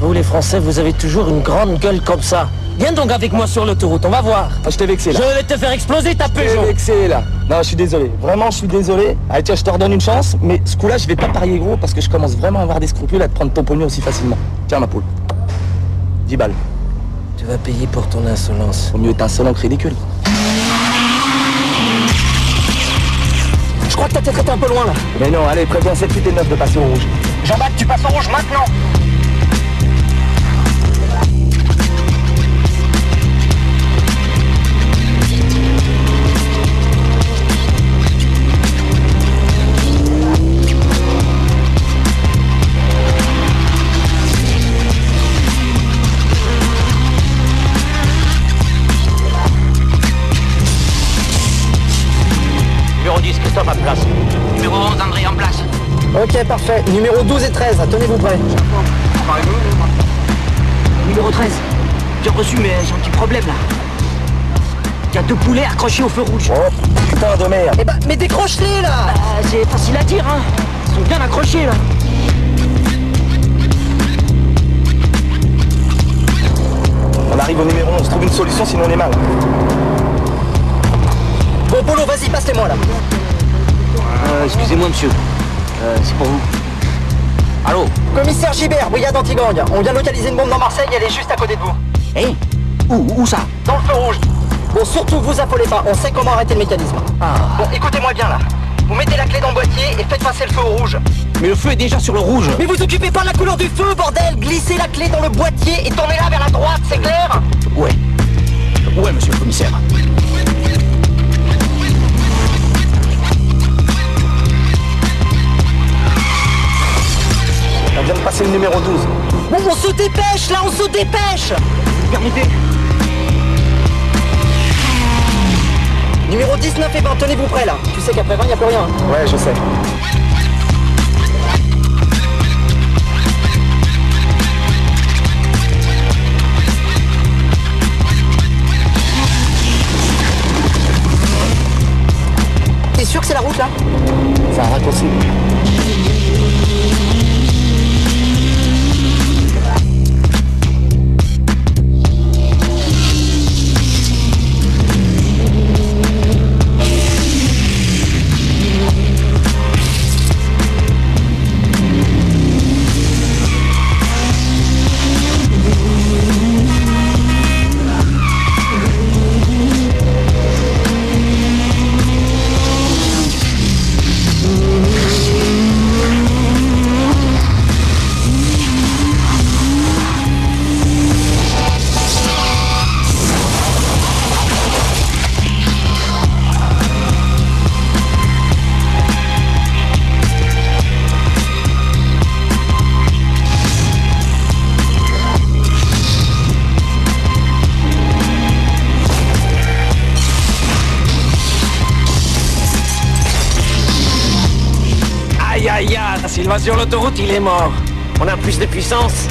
Vous, les Français, vous avez toujours une grande gueule comme ça. Viens donc avec moi sur l'autoroute, on va voir. Ah, je t'ai vexé, là. Je vais te faire exploser ta Peugeot. Je t'ai vexé, là. Non, je suis désolé. Vraiment, je suis désolé. Allez, tiens, je te redonne une chance, mais ce coup-là, je vais pas parier gros parce que je commence vraiment à avoir des scrupules à te prendre ton pognon aussi facilement. Tiens, ma poule. 10 balles. Tu vas payer pour ton insolence. Au mieux être insolent que ridicule. Je crois que t'as peut-être été un peu loin là. Mais non, allez, préviens 7, 8 et 9 de passer au rouge. Jean-Baptiste, tu passes au rouge maintenant. Numéro 10, Christophe en place. Numéro 11, André en place. Ok, parfait. Numéro 12 et 13, tenez-vous prêts. Numéro 13. J'ai reçu, mais j'ai un petit problème là. Il y a 2 poulets accrochés au feu rouge. Oh, putain de merde. Eh ben, mais décroche-les là. C'est facile à dire, hein. Ils sont bien accrochés là. On arrive au numéro 11, trouve une solution sinon on est mal. Bon, Polo, vas-y, passe-les-moi là. Excusez-moi, monsieur. C'est pour vous. Allô? Commissaire Gibert, brigade anti-gang. On vient de localiser une bombe dans Marseille, elle est juste à côté de vous. Eh? Où ça? Dans le feu rouge. Bon, surtout, vous affolez pas, on sait comment arrêter le mécanisme. Bon, écoutez-moi bien là. Vous mettez la clé dans le boîtier et faites passer le feu au rouge. Mais le feu est déjà sur le rouge. Mais vous occupez pas de la couleur du feu, bordel! Glissez la clé dans le boîtier et tournez-la vers la droite, c'est clair? Ouais, monsieur le commissaire. On vient de passer le numéro 12. Bon, on se dépêche là, on se dépêche! Permettez. Numéro 19 et 20, tenez-vous prêts là. Tu sais qu'après 20, y a plus rien. Ouais, je sais. T'es sûr que c'est la route là? C'est un raccourci. ya, s'il va sur l'autoroute, il est mort. On a plus de puissance.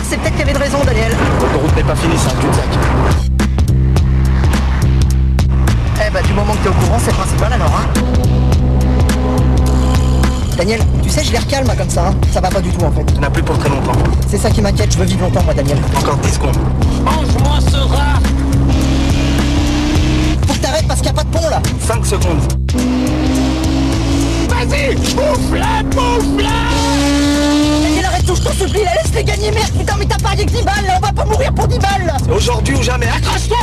C'est peut-être qu'il y avait de raison, Daniel. L'autoroute n'est pas finie, c'est un cul-de-sac. Eh bah, du moment que t'es au courant, c'est le principal alors, hein. Daniel, tu sais, je l'air calme comme ça, hein. Ça va pas du tout en fait. On n'a plus pour très longtemps. C'est ça qui m'inquiète, je veux vivre longtemps, moi, Daniel. Encore 10 secondes. Mange-moi ce rat. Faut que t'arrêtes parce qu'il n'y a pas de pont là. 5 secondes. Vas-y, bouffe-la, bouffe-la. Daniel, arrête tout, je t'en supplie, là, laisse-les gagner, merde, putain, mais t'as parié que 10 balles, là, on va pas mourir pour 10 balles, là. C'est aujourd'hui ou jamais, accroche-toi.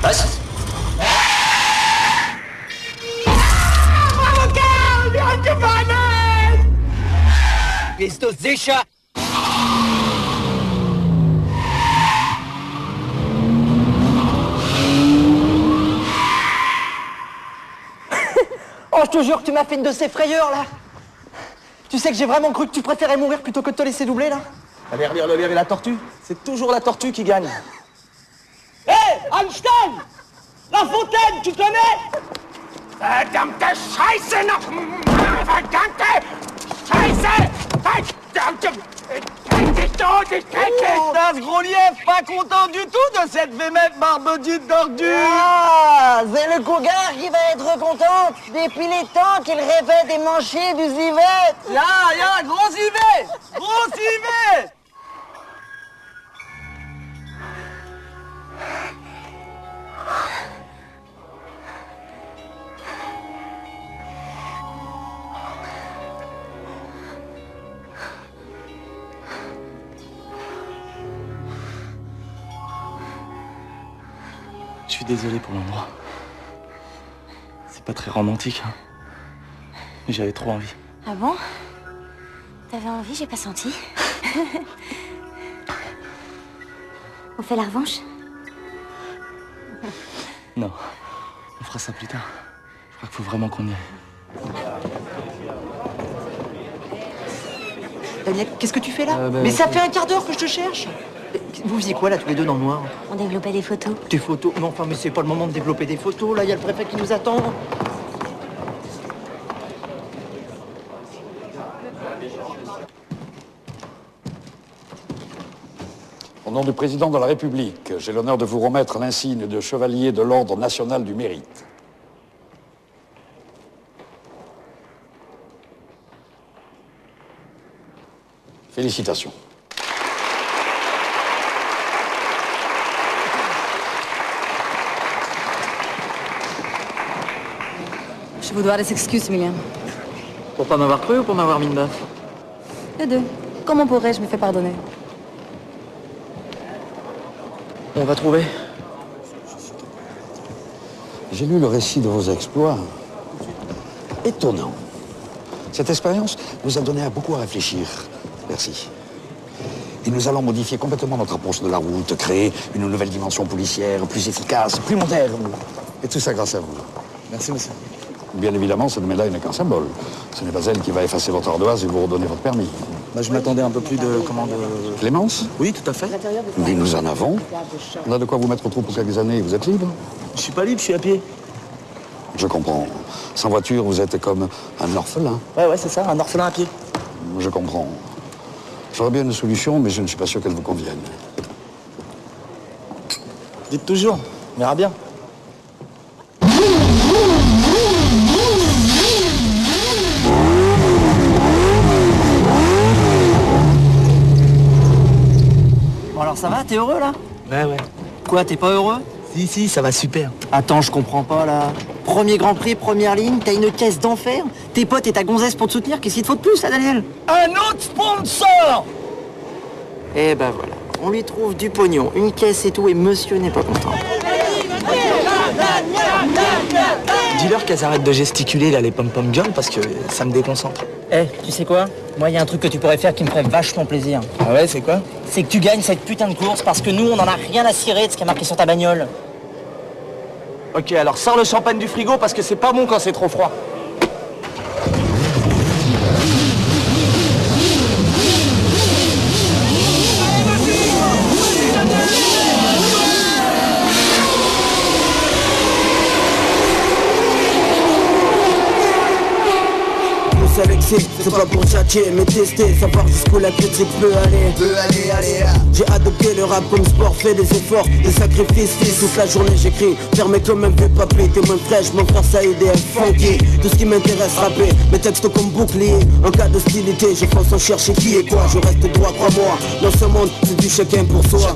Reste. Bist du sicher? Oh, je te jure que tu m'as fait une de ces frayeurs, là. Tu sais que j'ai vraiment cru que tu préférais mourir plutôt que de te laisser doubler, là. Allez, relire le lire et la tortue. C'est toujours la tortue qui gagne. Hé, Einstein! La Fontaine, tu connais? Verdammte Scheiße noch! Verdammte Scheiße! Verdammte... Putain, ce gros lièvre, pas content du tout de cette vémette barbedite d'ordure. Ah, c'est le cougar qui va être contente. Depuis les temps qu'il répète des manchés du zivet. Ya, gros zivet. Gros zivet. Je suis désolé pour l'endroit. C'est pas très romantique, hein. Mais j'avais trop envie. Ah bon? T'avais envie, j'ai pas senti. On fait la revanche? Non, on fera ça plus tard. Je crois qu'il faut vraiment qu'on y aille. Daniel, qu'est-ce que tu fais là? Mais ça fait un quart d'heure que je te cherche. Vous faisiez quoi là tous les deux dans le noir? On développait des photos. Des photos? Mais enfin, mais c'est pas le moment de développer des photos, là, il y a le préfet qui nous attend. Au nom du président de la République, j'ai l'honneur de vous remettre l'insigne de chevalier de l'Ordre national du mérite. Félicitations. Je vous dois des excuses, William. Pour pas m'avoir cru ou pour m'avoir mis une baffe? Les deux. Comment pourrais-je me faire pardonner? On va trouver. J'ai lu le récit de vos exploits. Étonnant. Cette expérience nous a donné beaucoup à réfléchir. Merci. Et nous allons modifier complètement notre approche de la route, créer une nouvelle dimension policière, plus efficace, plus moderne. Et tout ça grâce à vous. Merci, monsieur. Bien évidemment, cette médaille n'est qu'un symbole. Ce n'est pas elle qui va effacer votre ardoise et vous redonner votre permis. Bah, je m'attendais un peu plus de... Clémence? Oui, tout à fait. Mais nous en avons. On a de quoi vous mettre au trou pour quelques années. Vous êtes libre? Je suis pas libre, je suis à pied. Je comprends. Sans voiture, vous êtes comme un orphelin. Ouais, c'est ça, un orphelin à pied. Je comprends. J'aurais bien une solution, mais je ne suis pas sûr qu'elle vous convienne. Dites toujours, on verra bien. Bon alors ça va, t'es heureux là? Ouais. Quoi, t'es pas heureux? Si, ça va super. Attends, je comprends pas là. Premier Grand Prix, première ligne, t'as une caisse d'enfer, tes potes et ta gonzesse pour te soutenir, qu'est-ce qu'il te faut de plus, là, Daniel? Un autre sponsor! Eh ben voilà, on lui trouve du pognon, une caisse et tout, et monsieur n'est pas content. Dis-leur qu'elles arrêtent de gesticuler, là, les pom-pom girls, parce que ça me déconcentre. Eh, tu sais quoi? Moi, il y a un truc que tu pourrais faire qui me ferait vachement plaisir. Ah ouais, c'est quoi? C'est que tu gagnes cette putain de course, parce que nous, on en a rien à cirer de ce qui est marqué sur ta bagnole. Ok, alors sors le champagne du frigo, parce que c'est pas bon quand c'est trop froid. Alexis, c'est pas pour tchatcher, mais tester, savoir jusqu'où la critique peut aller. J'ai adopté le rap comme sport, fait des efforts, des sacrifices, fils. Toute la journée j'écris, fermé comme un vieux papier. Témoin fraîche, mon frère Saïd est funky. Tout ce qui m'intéresse, rapper, mes textes comme bouclier. En cas d'hostilité, je pense sans chercher qui est quoi. Je reste droit, crois-moi, dans ce monde, c'est du chacun pour soi.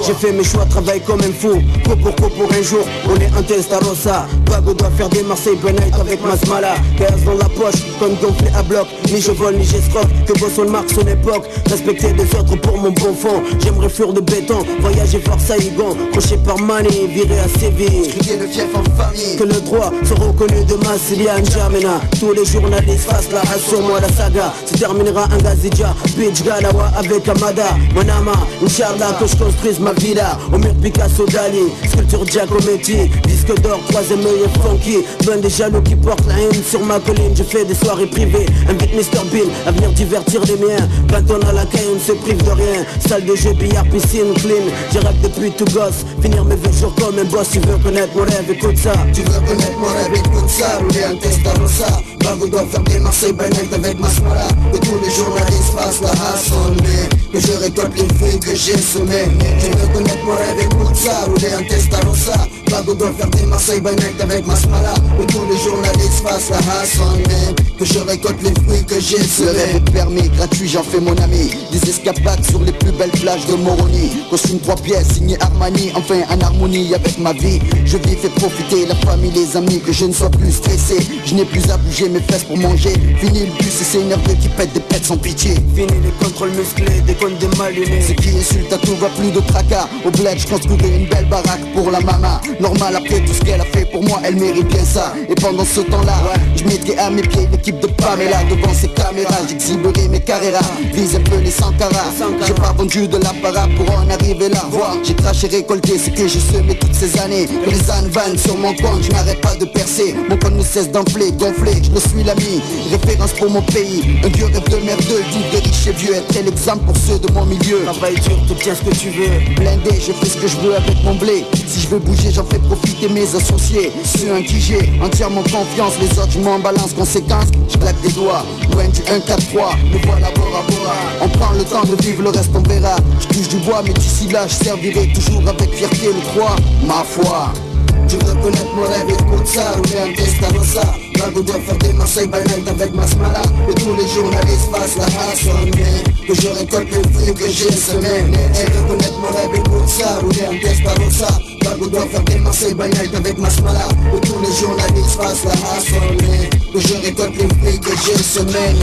J'ai fait mes choix, travaille comme un fou. Coup pour un jour, on est un Testarossa. Bago doit faire des Marseille Benite avec Masmala. Gaz dans la poche, comme gonflé à bloc. Ni je vole, ni j'escroque, que Bosson marque son époque. Respecter les autres pour mon bon fond. J'aimerais fuir de béton, voyager vers Saïgon. Croché par Mani, viré à Séville. Crier le fief en famille. Que le droit soit reconnu de Massilia N'Djamena. Tous les journalistes fassent la race sur moi, la saga se terminera un Gazidja. Bitch Galawa avec Amada. Manama, Inch'Allah que je construise ma villa. Au mur Picasso Dali, sculpture Giacometti. Disque d'or, troisième œil et funky. Ben des jaloux qui portent la haine sur ma colline. Je fais des soirées privées, invite Mr Bean à venir divertir les miens. Quand on a la caille on ne se prive de rien. Salle de jeu, billard, piscine, clean. J'ai rêve depuis tout gosse, finir mes vieux jours comme un boss. Tu veux connaître mon rêve, écoute ça. Tu veux connaître mon rêve, écoute ça. Rouler un Testarossa, Bago doit faire des Marseille Benite avec Masmala. Que tous les journalistes fassent la assemblée, que je récolte les fruits que j'ai semés. Tu veux connaître mon rêve, écoute ça. Rouler un Testarossa, Bago doit faire des Marseille Benite avec Masmala. Que tous les journalistes fassent la assemblée, que je récolte les fruits que j'ai semés. Le rêve est permis, gratuit, j'en fais mon ami. Des escapades sur les plus belles plages de Moroni. Costume 3 pièces, signé Armani, enfin en harmonie avec ma vie. Je vis, fais profiter la famille, les amis, que je ne sois plus stressé. Je n'ai plus à bouger mes fesses pour manger. Fini le bus et c'est nerveux qui pète des pètes sans pitié. Fini les contrôles musclés, des comptes des mal lunés. Ce qui insulte à tout va plus de tracas. Au bled, je construirai une belle baraque pour la mama. Normal après tout ce qu'elle a fait pour moi, elle mérite bien ça. Et pendant ce temps-là, je mettrai à mes pieds l'équipe de Pamela. Devant ces caméras, j'exhiberai mes carreras. Vise un peu les Sankara. J'ai pas vendu de l'apparat pour en arriver là. Voir, j'ai craché, récolté ce que j'ai semé toutes ces années. Que les ânes vannent sur mon compte, je n'arrête pas de percer. Mon compte ne cesse d'enfler, gonfler, je me suis l'ami. Référence pour mon pays, un vieux rêve de merdeux. Vivre de riche et vieux, être l'exemple pour ceux de mon milieu. Travaille dur, t'obtiens ce que tu veux. Blindé, je fais ce que je veux avec mon blé. Si je veux bouger, j'en fais profiter mes associés. Ceux en qui j'ai entièrement confiance, les autres je m'en balance. Conséquence, je claque des doigts. Loin du 1, 4, 3, me voilà Bora Bora. On prend le temps de vivre, le reste on verra. Je touche du bois, mais d'ici là, je servirai toujours avec fierté le croix, ma foi. Tu veux connaître mon rêve, écoute ça. Rouler un Testarossa, Bago doit faire des Marseille Benite avec Masmala. Que tous les journalistes fassent la assemblée, que je récolte les fruits que j'ai semés. Tu veux connaître mon rêve, écoute ça. Rouler un Testarossa, Bago doit faire des Marseille Benite avec Masmala. Que tous les journalistes fassent la assemblée, que je récolte les fruits que j'ai semés.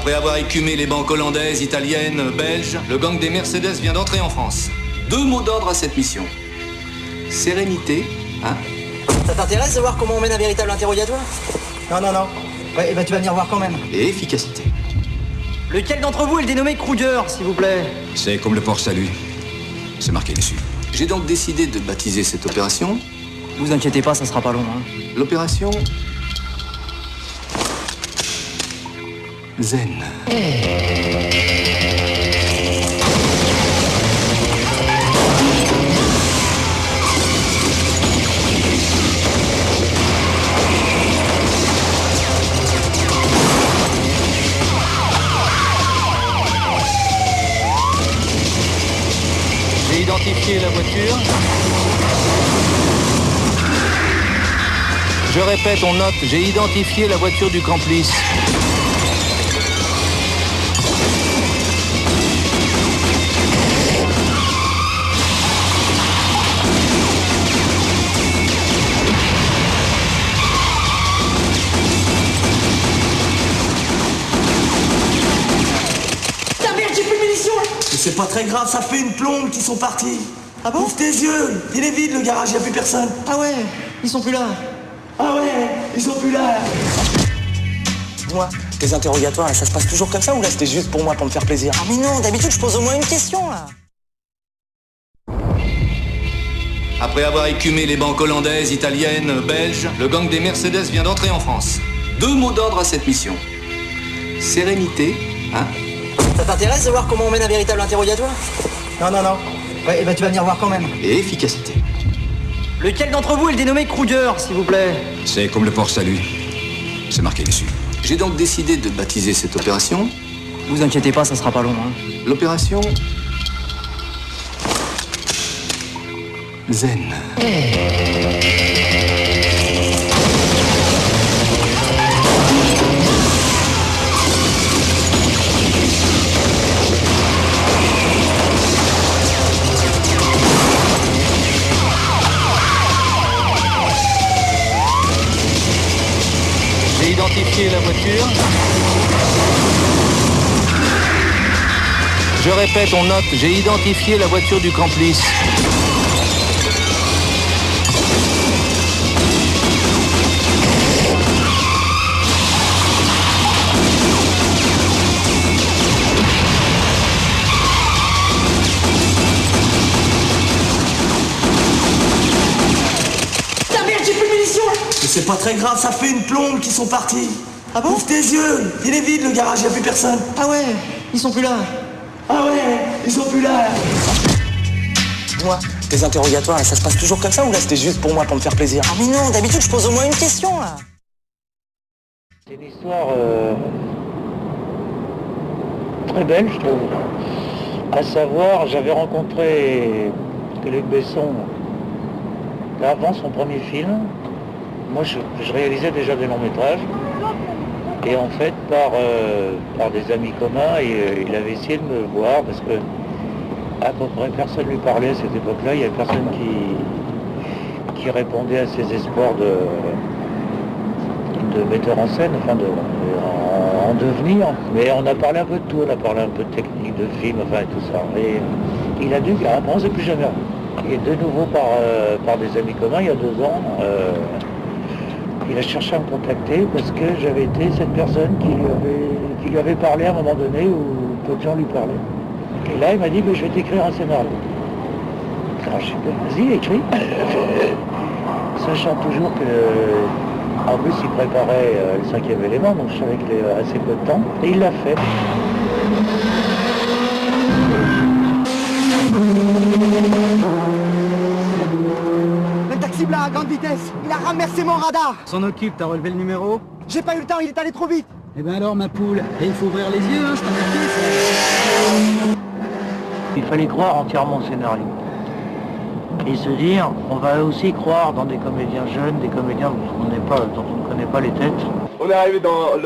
Après avoir écumé les banques hollandaises, italiennes, belges, le gang des Mercedes vient d'entrer en France. 2 mots d'ordre à cette mission. Sérénité, hein? Ça t'intéresse de voir comment on mène un véritable interrogatoire? Non, non, non. Ouais, bah tu vas venir voir quand même. Et efficacité. Lequel d'entre vous est le dénommé Kruger, s'il vous plaît? C'est comme le port Salut. C'est marqué dessus. J'ai donc décidé de baptiser cette opération. Vous inquiétez pas, ça sera pas long, hein. L'opération Zen. J'ai identifié la voiture. Je répète, on note, j'ai identifié la voiture du complice. Ta merde, j'ai plus de munitions! Mais c'est pas très grave, ça fait une plombe qu'ils sont partis. Ah bon? Ouvre tes yeux, il est vide le garage, y a plus personne. Ah ouais, ils sont plus là. Ah ouais, ils sont plus là. Moi, les interrogatoires, ça se passe toujours comme ça ou là c'était juste pour moi, pour me faire plaisir? Ah mais non, d'habitude je pose au moins une question là. Après avoir écumé les banques hollandaises, italiennes, belges, le gang des Mercedes vient d'entrer en France. 2 mots d'ordre à cette mission. Sérénité, hein? Ça t'intéresse de voir comment on mène un véritable interrogatoire? Non, non, non. Ouais, bah tu vas venir voir quand même. Et efficacité. Lequel d'entre vous est le dénommé Kruger, s'il vous plaît? C'est comme le port Salut. C'est marqué dessus. J'ai donc décidé de baptiser cette opération. Vous inquiétez pas, ça sera pas long, hein. L'opération Zen. J'ai identifié la voiture. Je répète, on note, j'ai identifié la voiture du complice. Ta merde, j'ai plus de munitions! Mais c'est pas très grave, ça fait une plombe qu'ils sont partis. Ah bon? Ouvre tes yeux, il est vide le garage, y a plus personne. Ah ouais, ils sont plus là. Ah ouais, ils sont plus là. Moi, les interrogatoires, ça se passe toujours comme ça ou là c'était juste pour moi, pour me faire plaisir? Ah mais non, d'habitude je pose au moins une question là. C'est une histoire très belle, je trouve. À savoir, j'avais rencontré Luc Besson avant son premier film. Moi, je réalisais déjà des longs métrages. Et en fait, par des amis communs, il avait essayé de me voir parce que à peu près personne ne lui parlait à cette époque-là. Il n'y avait personne qui répondait à ses espoirs de metteur en scène, enfin en devenir. Mais on a parlé un peu de tout, on a parlé un peu de technique, de film, enfin et tout ça. Et il a dû, après on ne sait plus jamais. Et de nouveau par des amis communs, il y a 2 ans, il a cherché à me contacter parce que j'avais été cette personne qui lui avait parlé à un moment donné où peu de gens lui parlaient. Et là, il m'a dit, je vais t'écrire un scénario. Alors j'ai dit, vas-y, écris. Sachant toujours que, en plus, il préparait le 5e élément, donc je savais qu'il avait assez peu de temps. Et il l'a fait. Le taxi blanc à grande vitesse, il a renversé mon radar. S'en occupe, t'as relevé le numéro? J'ai pas eu le temps, il est allé trop vite. Eh ben alors, ma poule, et il faut ouvrir les yeux, hein, c'est un métier, ça. Il fallait croire entièrement au scénario. Et se dire, on va aussi croire dans des comédiens jeunes, des comédiens dont on ne connaît pas les têtes. On est arrivé dans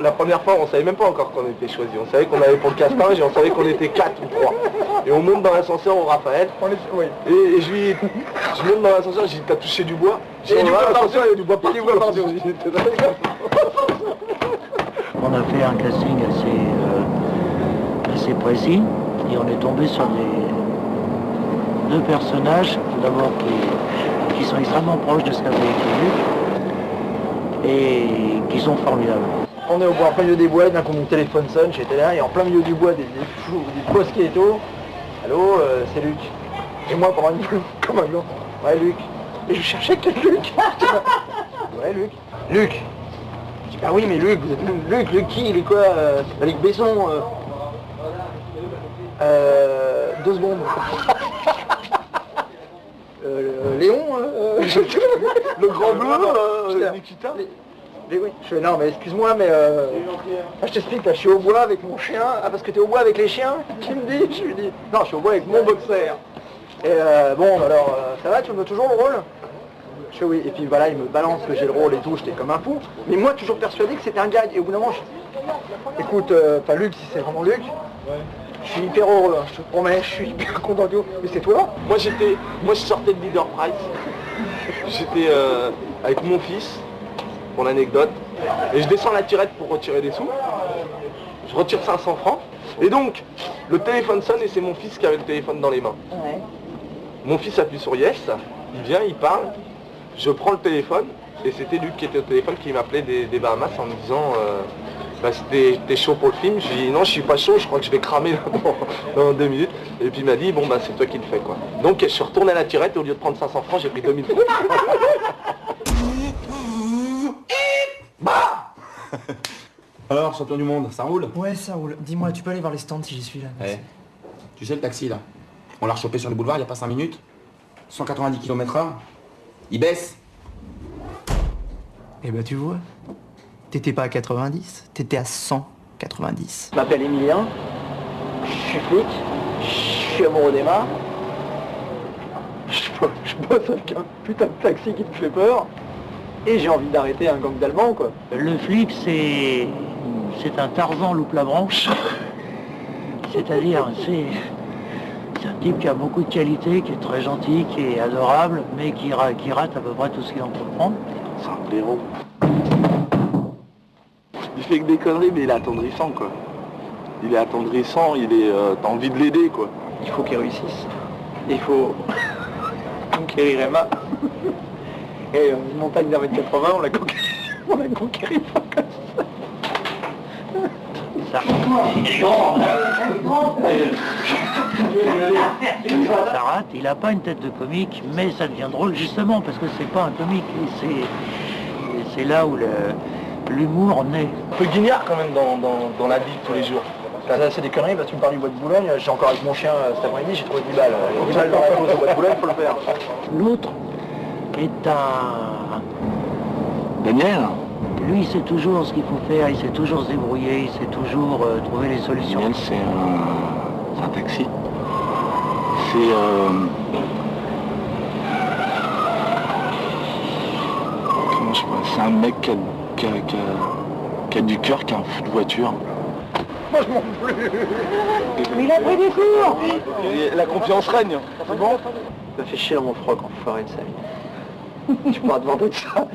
la première fois, on savait même pas encore qu'on était choisi. On savait qu'on allait pour le casting et on savait qu'on était 4 ou 3. Et on monte dans l'ascenseur au Raphaël. Et je monte dans l'ascenseur, j'ai dit, t'as touché du bois? J'ai dit, l'ascenseur, il y a du bois partout. On a fait un casting assez précis et on est tombé sur deux personnages, tout d'abord qui sont extrêmement proches de ce qu'avait écrit Luc et qui sont formidables. On est au bois, en plein milieu des bois, d'un coup mon téléphone sonne, j'étais là, et en plein milieu du bois, des bosquets et tout. Allô, c'est Luc. Et moi, pendant une plume, comme un blanc. Ouais, Luc. Et je cherchais quel Luc. Ouais, Luc. Luc. Je dis, bah oui, mais Luc, vous êtes Luc qui, Luc quoi Luc Besson. 2 secondes. Léon, le grand bleu, Nikita. Oui, je fais, non mais excuse-moi mais je t'explique là, je suis au bois avec mon chien. Ah parce que t'es au bois avec les chiens? Tu me dis? Je lui dis non, je suis au bois avec mon boxer. Et bon alors ça va, tu me veux toujours le rôle? Je fais oui, et puis voilà, il me balance que j'ai le rôle et tout, j'étais comme un fou. Mais moi toujours persuadé que c'était un gag, et au bout d'un moment écoute, pas Luc, si c'est vraiment Luc, je suis hyper heureux, hein, je te promets, je suis hyper content de tout. Mais c'est toi? Moi je sortais de Leader Price. J'étais avec mon fils, pour l'anecdote, et je descends la tirette pour retirer des sous. Je retire 500 francs, et donc le téléphone sonne et c'est mon fils qui avait le téléphone dans les mains. Ouais. Mon fils appuie sur yes, il vient, il parle, je prends le téléphone, et c'était Luc qui était au téléphone qui m'appelait des Bahamas en me disant bah, t'es chaud pour le film? Je lui dis non, je suis pas chaud, je crois que je vais cramer dans 2 minutes. Et puis il m'a dit bon bah c'est toi qui le fais quoi. Donc je suis retourné à la tirette et au lieu de prendre 500 francs, j'ai pris 2000 francs. Alors, champion du monde, ça roule? Ouais, ça roule. Dis-moi, tu peux aller voir les stands si j'y suis là? Ouais. Tu sais le taxi là? On l'a rechopé sur le boulevard il y a pas 5 minutes. 190 km/h. Il baisse. Eh ben tu vois, t'étais pas à 90, t'étais à 190. Je m'appelle Emilien, je suis flic, je suis amoureux d'Emma. Je bosse avec un putain de taxi qui me fait peur. Et j'ai envie d'arrêter un gang d'Allemands, quoi. Le flic, c'est un Tarzan loupe la branche. C'est-à-dire, c'est un type qui a beaucoup de qualités, qui est très gentil, qui est adorable, mais qui rate à peu près tout ce qu'il en peut prendre. C'est un blaireau. Il fait que des conneries, mais il est attendrissant, quoi. Il est attendrissant, t'as envie de l'aider, quoi. Il faut qu'il réussisse. Il faut conquérir Emma. Et une montagne d'un mètre 80, on l'a conquéri pas comme ça. Ça rate, il a pas une tête de comique, mais ça devient drôle justement parce que c'est pas un comique. C'est là où l'humour naît. Un peu guignard quand même dans la vie de tous les jours. Ça, c'est des conneries, parce que tu me parles du bois de Boulogne, j'ai encore avec mon chien cet après-midi, j'ai trouvé 10 balles. 10 balles dans la pause au bois de Boulogne, faut le faire. L'autre est un... Daniel? Lui, il sait toujours ce qu'il faut faire, il sait toujours se débrouiller, il sait toujours trouver les solutions. Daniel, c'est un taxi. Comment je vois? C'est un mec qui a du cœur, qui a un fou de voiture. Moi, je m'en plus. Mais il a pris des cours. La confiance règne. C'est bon? Ça fait chier dans mon froc, enfoiré de sa vie. Tu pourras te vanter de ça,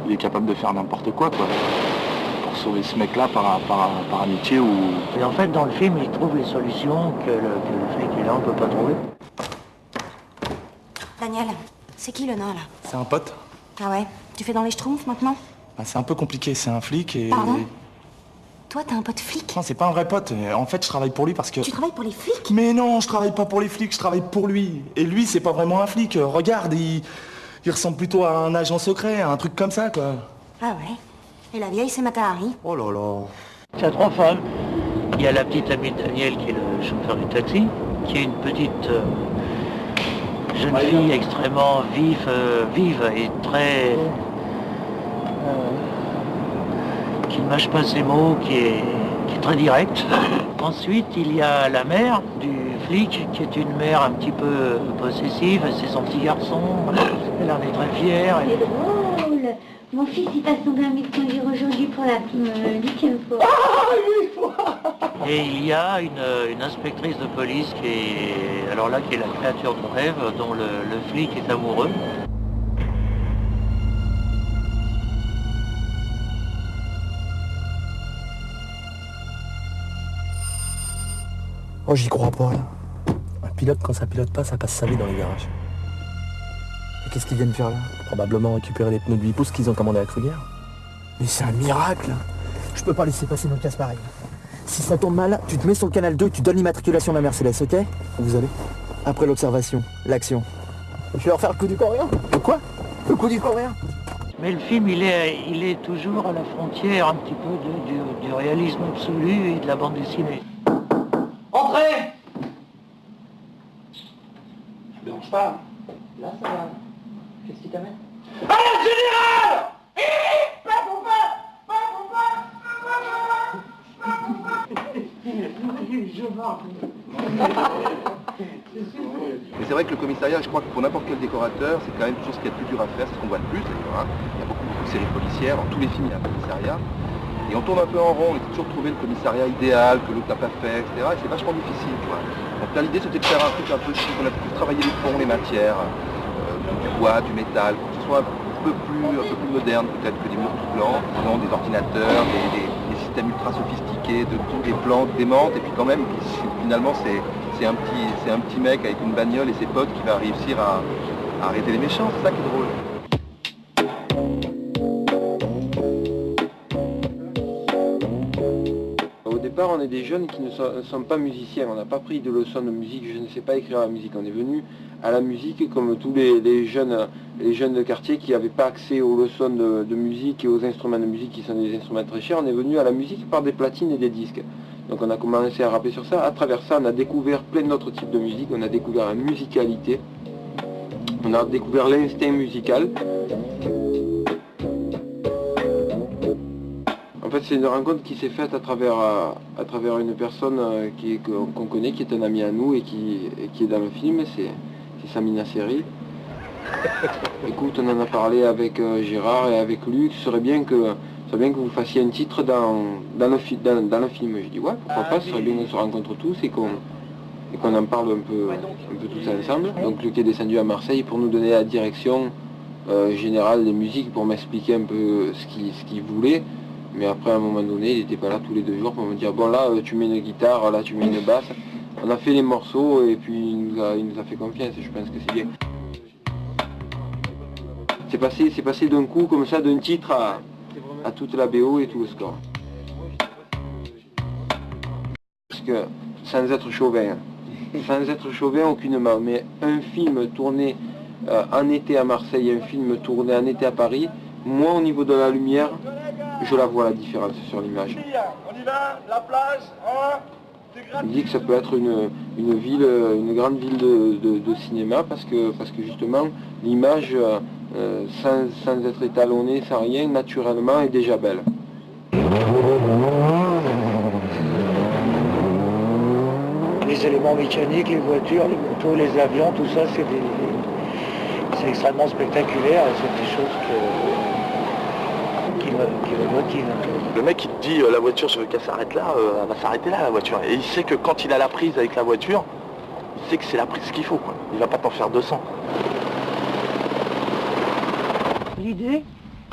Il est capable de faire n'importe quoi, pour sauver ce mec-là par amitié ou... Et en fait, dans le film, il trouve les solutions que le flic est là, on peut pas trouver. Daniel, c'est qui le nain, là? C'est un pote. Ah ouais? Tu fais dans les schtroumpfs, maintenant? Bah, c'est un peu compliqué, c'est un flic et... Pardon? Toi, t'as un pote flic? Non, c'est pas un vrai pote. En fait, je travaille pour lui parce que... Tu travailles pour les flics? Mais non, je travaille pas pour les flics, je travaille pour lui. Et lui, c'est pas vraiment un flic. Regarde, il ressemble plutôt à un agent secret, un truc comme ça, quoi. Ah ouais? Et la vieille, c'est Matahari? Oh là là. Il y a 3 femmes. Il y a la petite amie de Daniel, qui est le chauffeur du taxi, qui est une petite jeune fille extrêmement vive et très... qui ne mâche pas ses mots, qui est très directe. Ensuite, il y a la mère du flic, qui est une mère un petit peu possessive, c'est son petit garçon, elle en est très fière. C'est drôle. Mon fils, il passe son permis de conduire aujourd'hui pour la 8e fois. Et il y a une inspectrice de police qui est, alors là, qui est la créature de rêve, dont le flic est amoureux. Oh, j'y crois pas, là. Un pilote, quand ça pilote pas, ça passe sa vie dans les garages. Et qu'est-ce qu'ils viennent faire là? Probablement récupérer les pneus de 8 pouces qu'ils ont commandés à Kruger. Mais c'est un miracle. Je peux pas laisser passer nos casse pareil. Si ça tombe mal, tu te mets sur le canal 2, tu donnes l'immatriculation de la Mercedes, ok? Vous allez? Après l'observation, l'action. Je vais leur faire le coup du coréen. Le quoi? Le coup du coréen? Mais le film, il est toujours à la frontière un petit peu du réalisme absolu et de la bande dessinée. Entrez! Je ne dérange pas. Là, ça va. Qu'est-ce qui t'amène? Allez, général! Mais c'est vrai que le commissariat, je crois que pour n'importe quel décorateur, c'est quand même toujours ce qu'il y a de plus dur à faire, c'est ce qu'on voit le plus d'ailleurs. Hein. Il y a beaucoup de séries policières, dans tous les films il y a un commissariat. Et on tourne un peu en rond, on essaie toujours de trouver le commissariat idéal, que l'autre n'a pas fait, etc. Et c'est vachement difficile, tu vois. Donc là l'idée c'était de faire un truc un peu chic, on a pu travailler les fonds, les matières, du bois, du métal, pour que ce soit un peu plus moderne peut-être que des murs tout blancs, non, des ordinateurs, des systèmes ultra sophistiqués, de tous les plans démentent, et puis quand même finalement c'est un petit mec avec une bagnole et ses potes qui va réussir à arrêter les méchants, c'est ça qui est drôle. Au départ, on est des jeunes qui ne sont pas musiciens, on n'a pas pris de leçons de musique, je ne sais pas écrire la musique, on est venu à la musique comme tous les jeunes de quartier qui n'avaient pas accès aux leçons de musique et aux instruments de musique qui sont des instruments très chers, on est venu à la musique par des platines et des disques. Donc on a commencé à rapper sur ça, à travers ça on a découvert plein d'autres types de musique, on a découvert la musicalité, on a découvert l'instinct musical. En fait c'est une rencontre qui s'est faite à travers une personne qu'on connaît, qui est un ami à nous et qui est dans le film, c'est Samina Seri. Écoute, on en a parlé avec Gérard et avec Luc, ce serait bien que vous fassiez un titre dans le film. Je dis ouais, pourquoi pas, ce serait bien qu'on se rencontre tous et qu'on en parle un peu tous ensemble. Donc Luc est descendu à Marseille pour nous donner la direction générale des musiques, pour m'expliquer un peu ce qu'il voulait. Mais après, à un moment donné, il n'était pas là tous les 2 jours pour me dire bon là, tu mets une guitare, là tu mets une basse. On a fait les morceaux et puis il nous a fait confiance et je pense que c'est bien. C'est passé d'un coup comme ça, d'un titre à toute la BO et tout le score. Parce que sans être chauvin, aucunement, mais un film tourné en été à Marseille, un film tourné en été à Paris, moi au niveau de la lumière, je la vois la différence sur l'image. On y va, la plage, hein? Il dit que ça peut être une grande ville de cinéma parce que justement l'image sans être étalonnée, sans rien, naturellement est déjà belle. Les éléments mécaniques, les voitures, les motos, les avions, tout ça c'est extrêmement spectaculaire et c'est des choses qui me motivent un peu. Le mec il te dit la voiture, je veux qu'elle s'arrête là, elle va s'arrêter là la voiture. Et il sait que quand il a la prise avec la voiture, il sait que c'est la prise qu'il faut, quoi. Il va pas t'en faire 200. L'idée,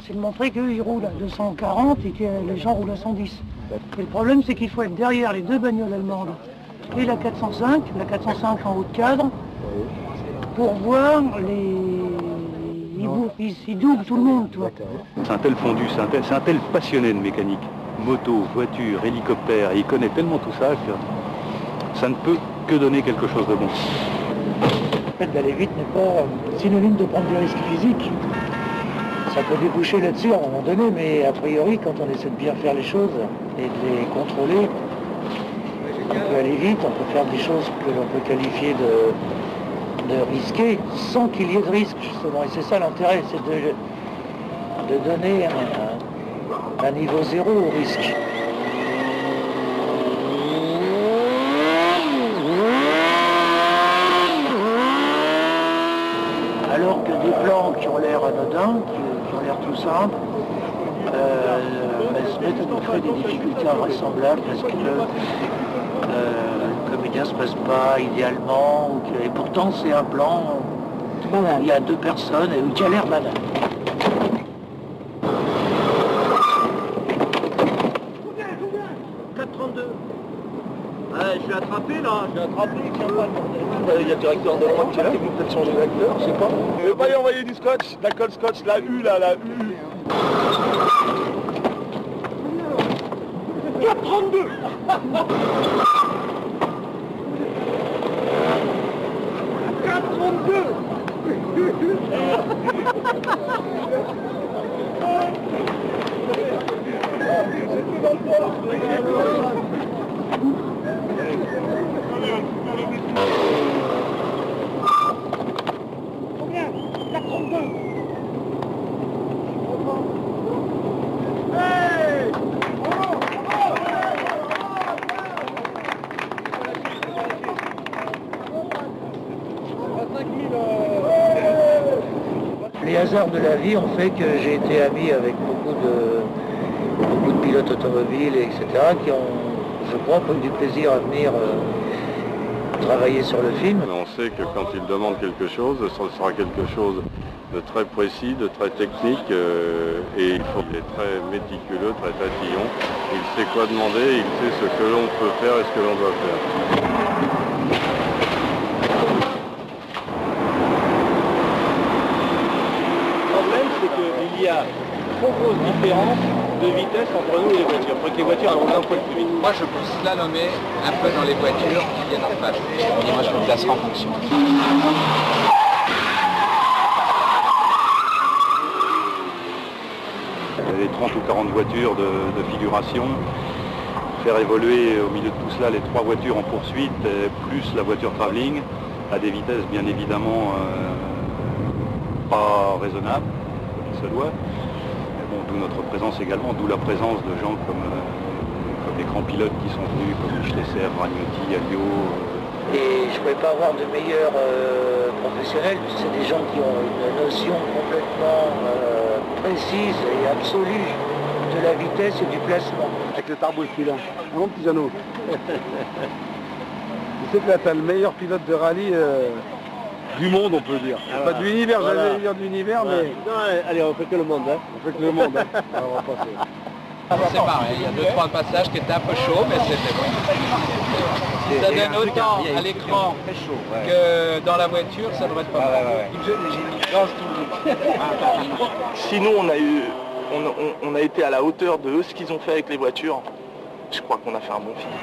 c'est de montrer qu'ils roulent à 240 et que les gens roulent à 110. Et le problème, c'est qu'il faut être derrière les 2 bagnoles allemandes et la 405 en haut de cadre, pour voir ils doublent tout le monde, toi. C'est un tel fondu, c'est un tel passionné de mécanique. Moto, voiture, hélicoptère, il connaît tellement tout ça que ça ne peut que donner quelque chose de bon. Le fait d'aller vite n'est pas synonyme de prendre des risques physiques. Ça peut déboucher là-dessus à un moment donné, mais a priori, quand on essaie de bien faire les choses et de les contrôler, on peut aller vite, on peut faire des choses que l'on peut qualifier de risquées sans qu'il y ait de risque, justement. Et c'est ça l'intérêt, c'est de donner un niveau 0 au risque. Alors que des plans qui ont l'air anodins, qui ont l'air tout simples, se mettent à nous créer des difficultés invraisemblables parce que le comédien se passe pas idéalement, et pourtant c'est un plan où il y a 2 personnes et qui a l'air banal. 432. Ouais, je suis attrapé. attrapé là. Je l'ai attrapé, il tient pas le bordel. Il y a le directeur de prod qui est là, il faut peut-être changer d'acteur, je sais pas. Je vais pas y envoyer du scotch, de la colle scotch, la U là, la U. 4,32. Combien? 4,32. Hey! Les hasards de la vie ont fait que j'ai été ami avec beaucoup de pilotes automobiles, etc., qui ont, je crois, pris du plaisir à venir travailler sur le film. On sait que quand il demande quelque chose, ce sera quelque chose de très précis, de très technique, et il est très méticuleux, très tatillon. Il sait quoi demander, il sait ce que l'on peut faire et ce que l'on doit faire. Il y a trop grosse différence de vitesse entre nous et les voitures. Faut que les voitures allons un peu plus vite. Moi, je peux slalomer un peu dans les voitures qui viennent en face. Et moi, je me placerai en fonction. Les 30 ou 40 voitures de figuration, faire évoluer au milieu de tout cela les 3 voitures en poursuite, plus la voiture travelling, à des vitesses bien évidemment pas raisonnables. Se doit. Mais bon, d'où notre présence également, d'où la présence de gens comme les grands pilotes qui sont venus, comme Schlesser, Ragnotti, Alliot. Et je ne pouvais pas avoir de meilleurs professionnels, c'est des gens qui ont une notion complètement précise et absolue de la vitesse et du placement. Avec le tarbo qui est là, un bon petit Jeannot. Tu sais que là, tu as le meilleur pilote de rallye du monde, on peut dire. Pas de l'univers, voilà. J'allais dire de l'univers, mais... Non, allez, on fait que le monde, hein. On fait que le monde, hein. Alors, on va passer. C'est pareil, il y a 2-3 passages qui étaient un peu chauds, mais c'était bon. Ça donne autant à l'écran que dans la voiture, ça devrait être pas mal. Sinon, on a été à la hauteur de ce qu'ils ont fait avec les voitures. Je crois qu'on a fait un bon film.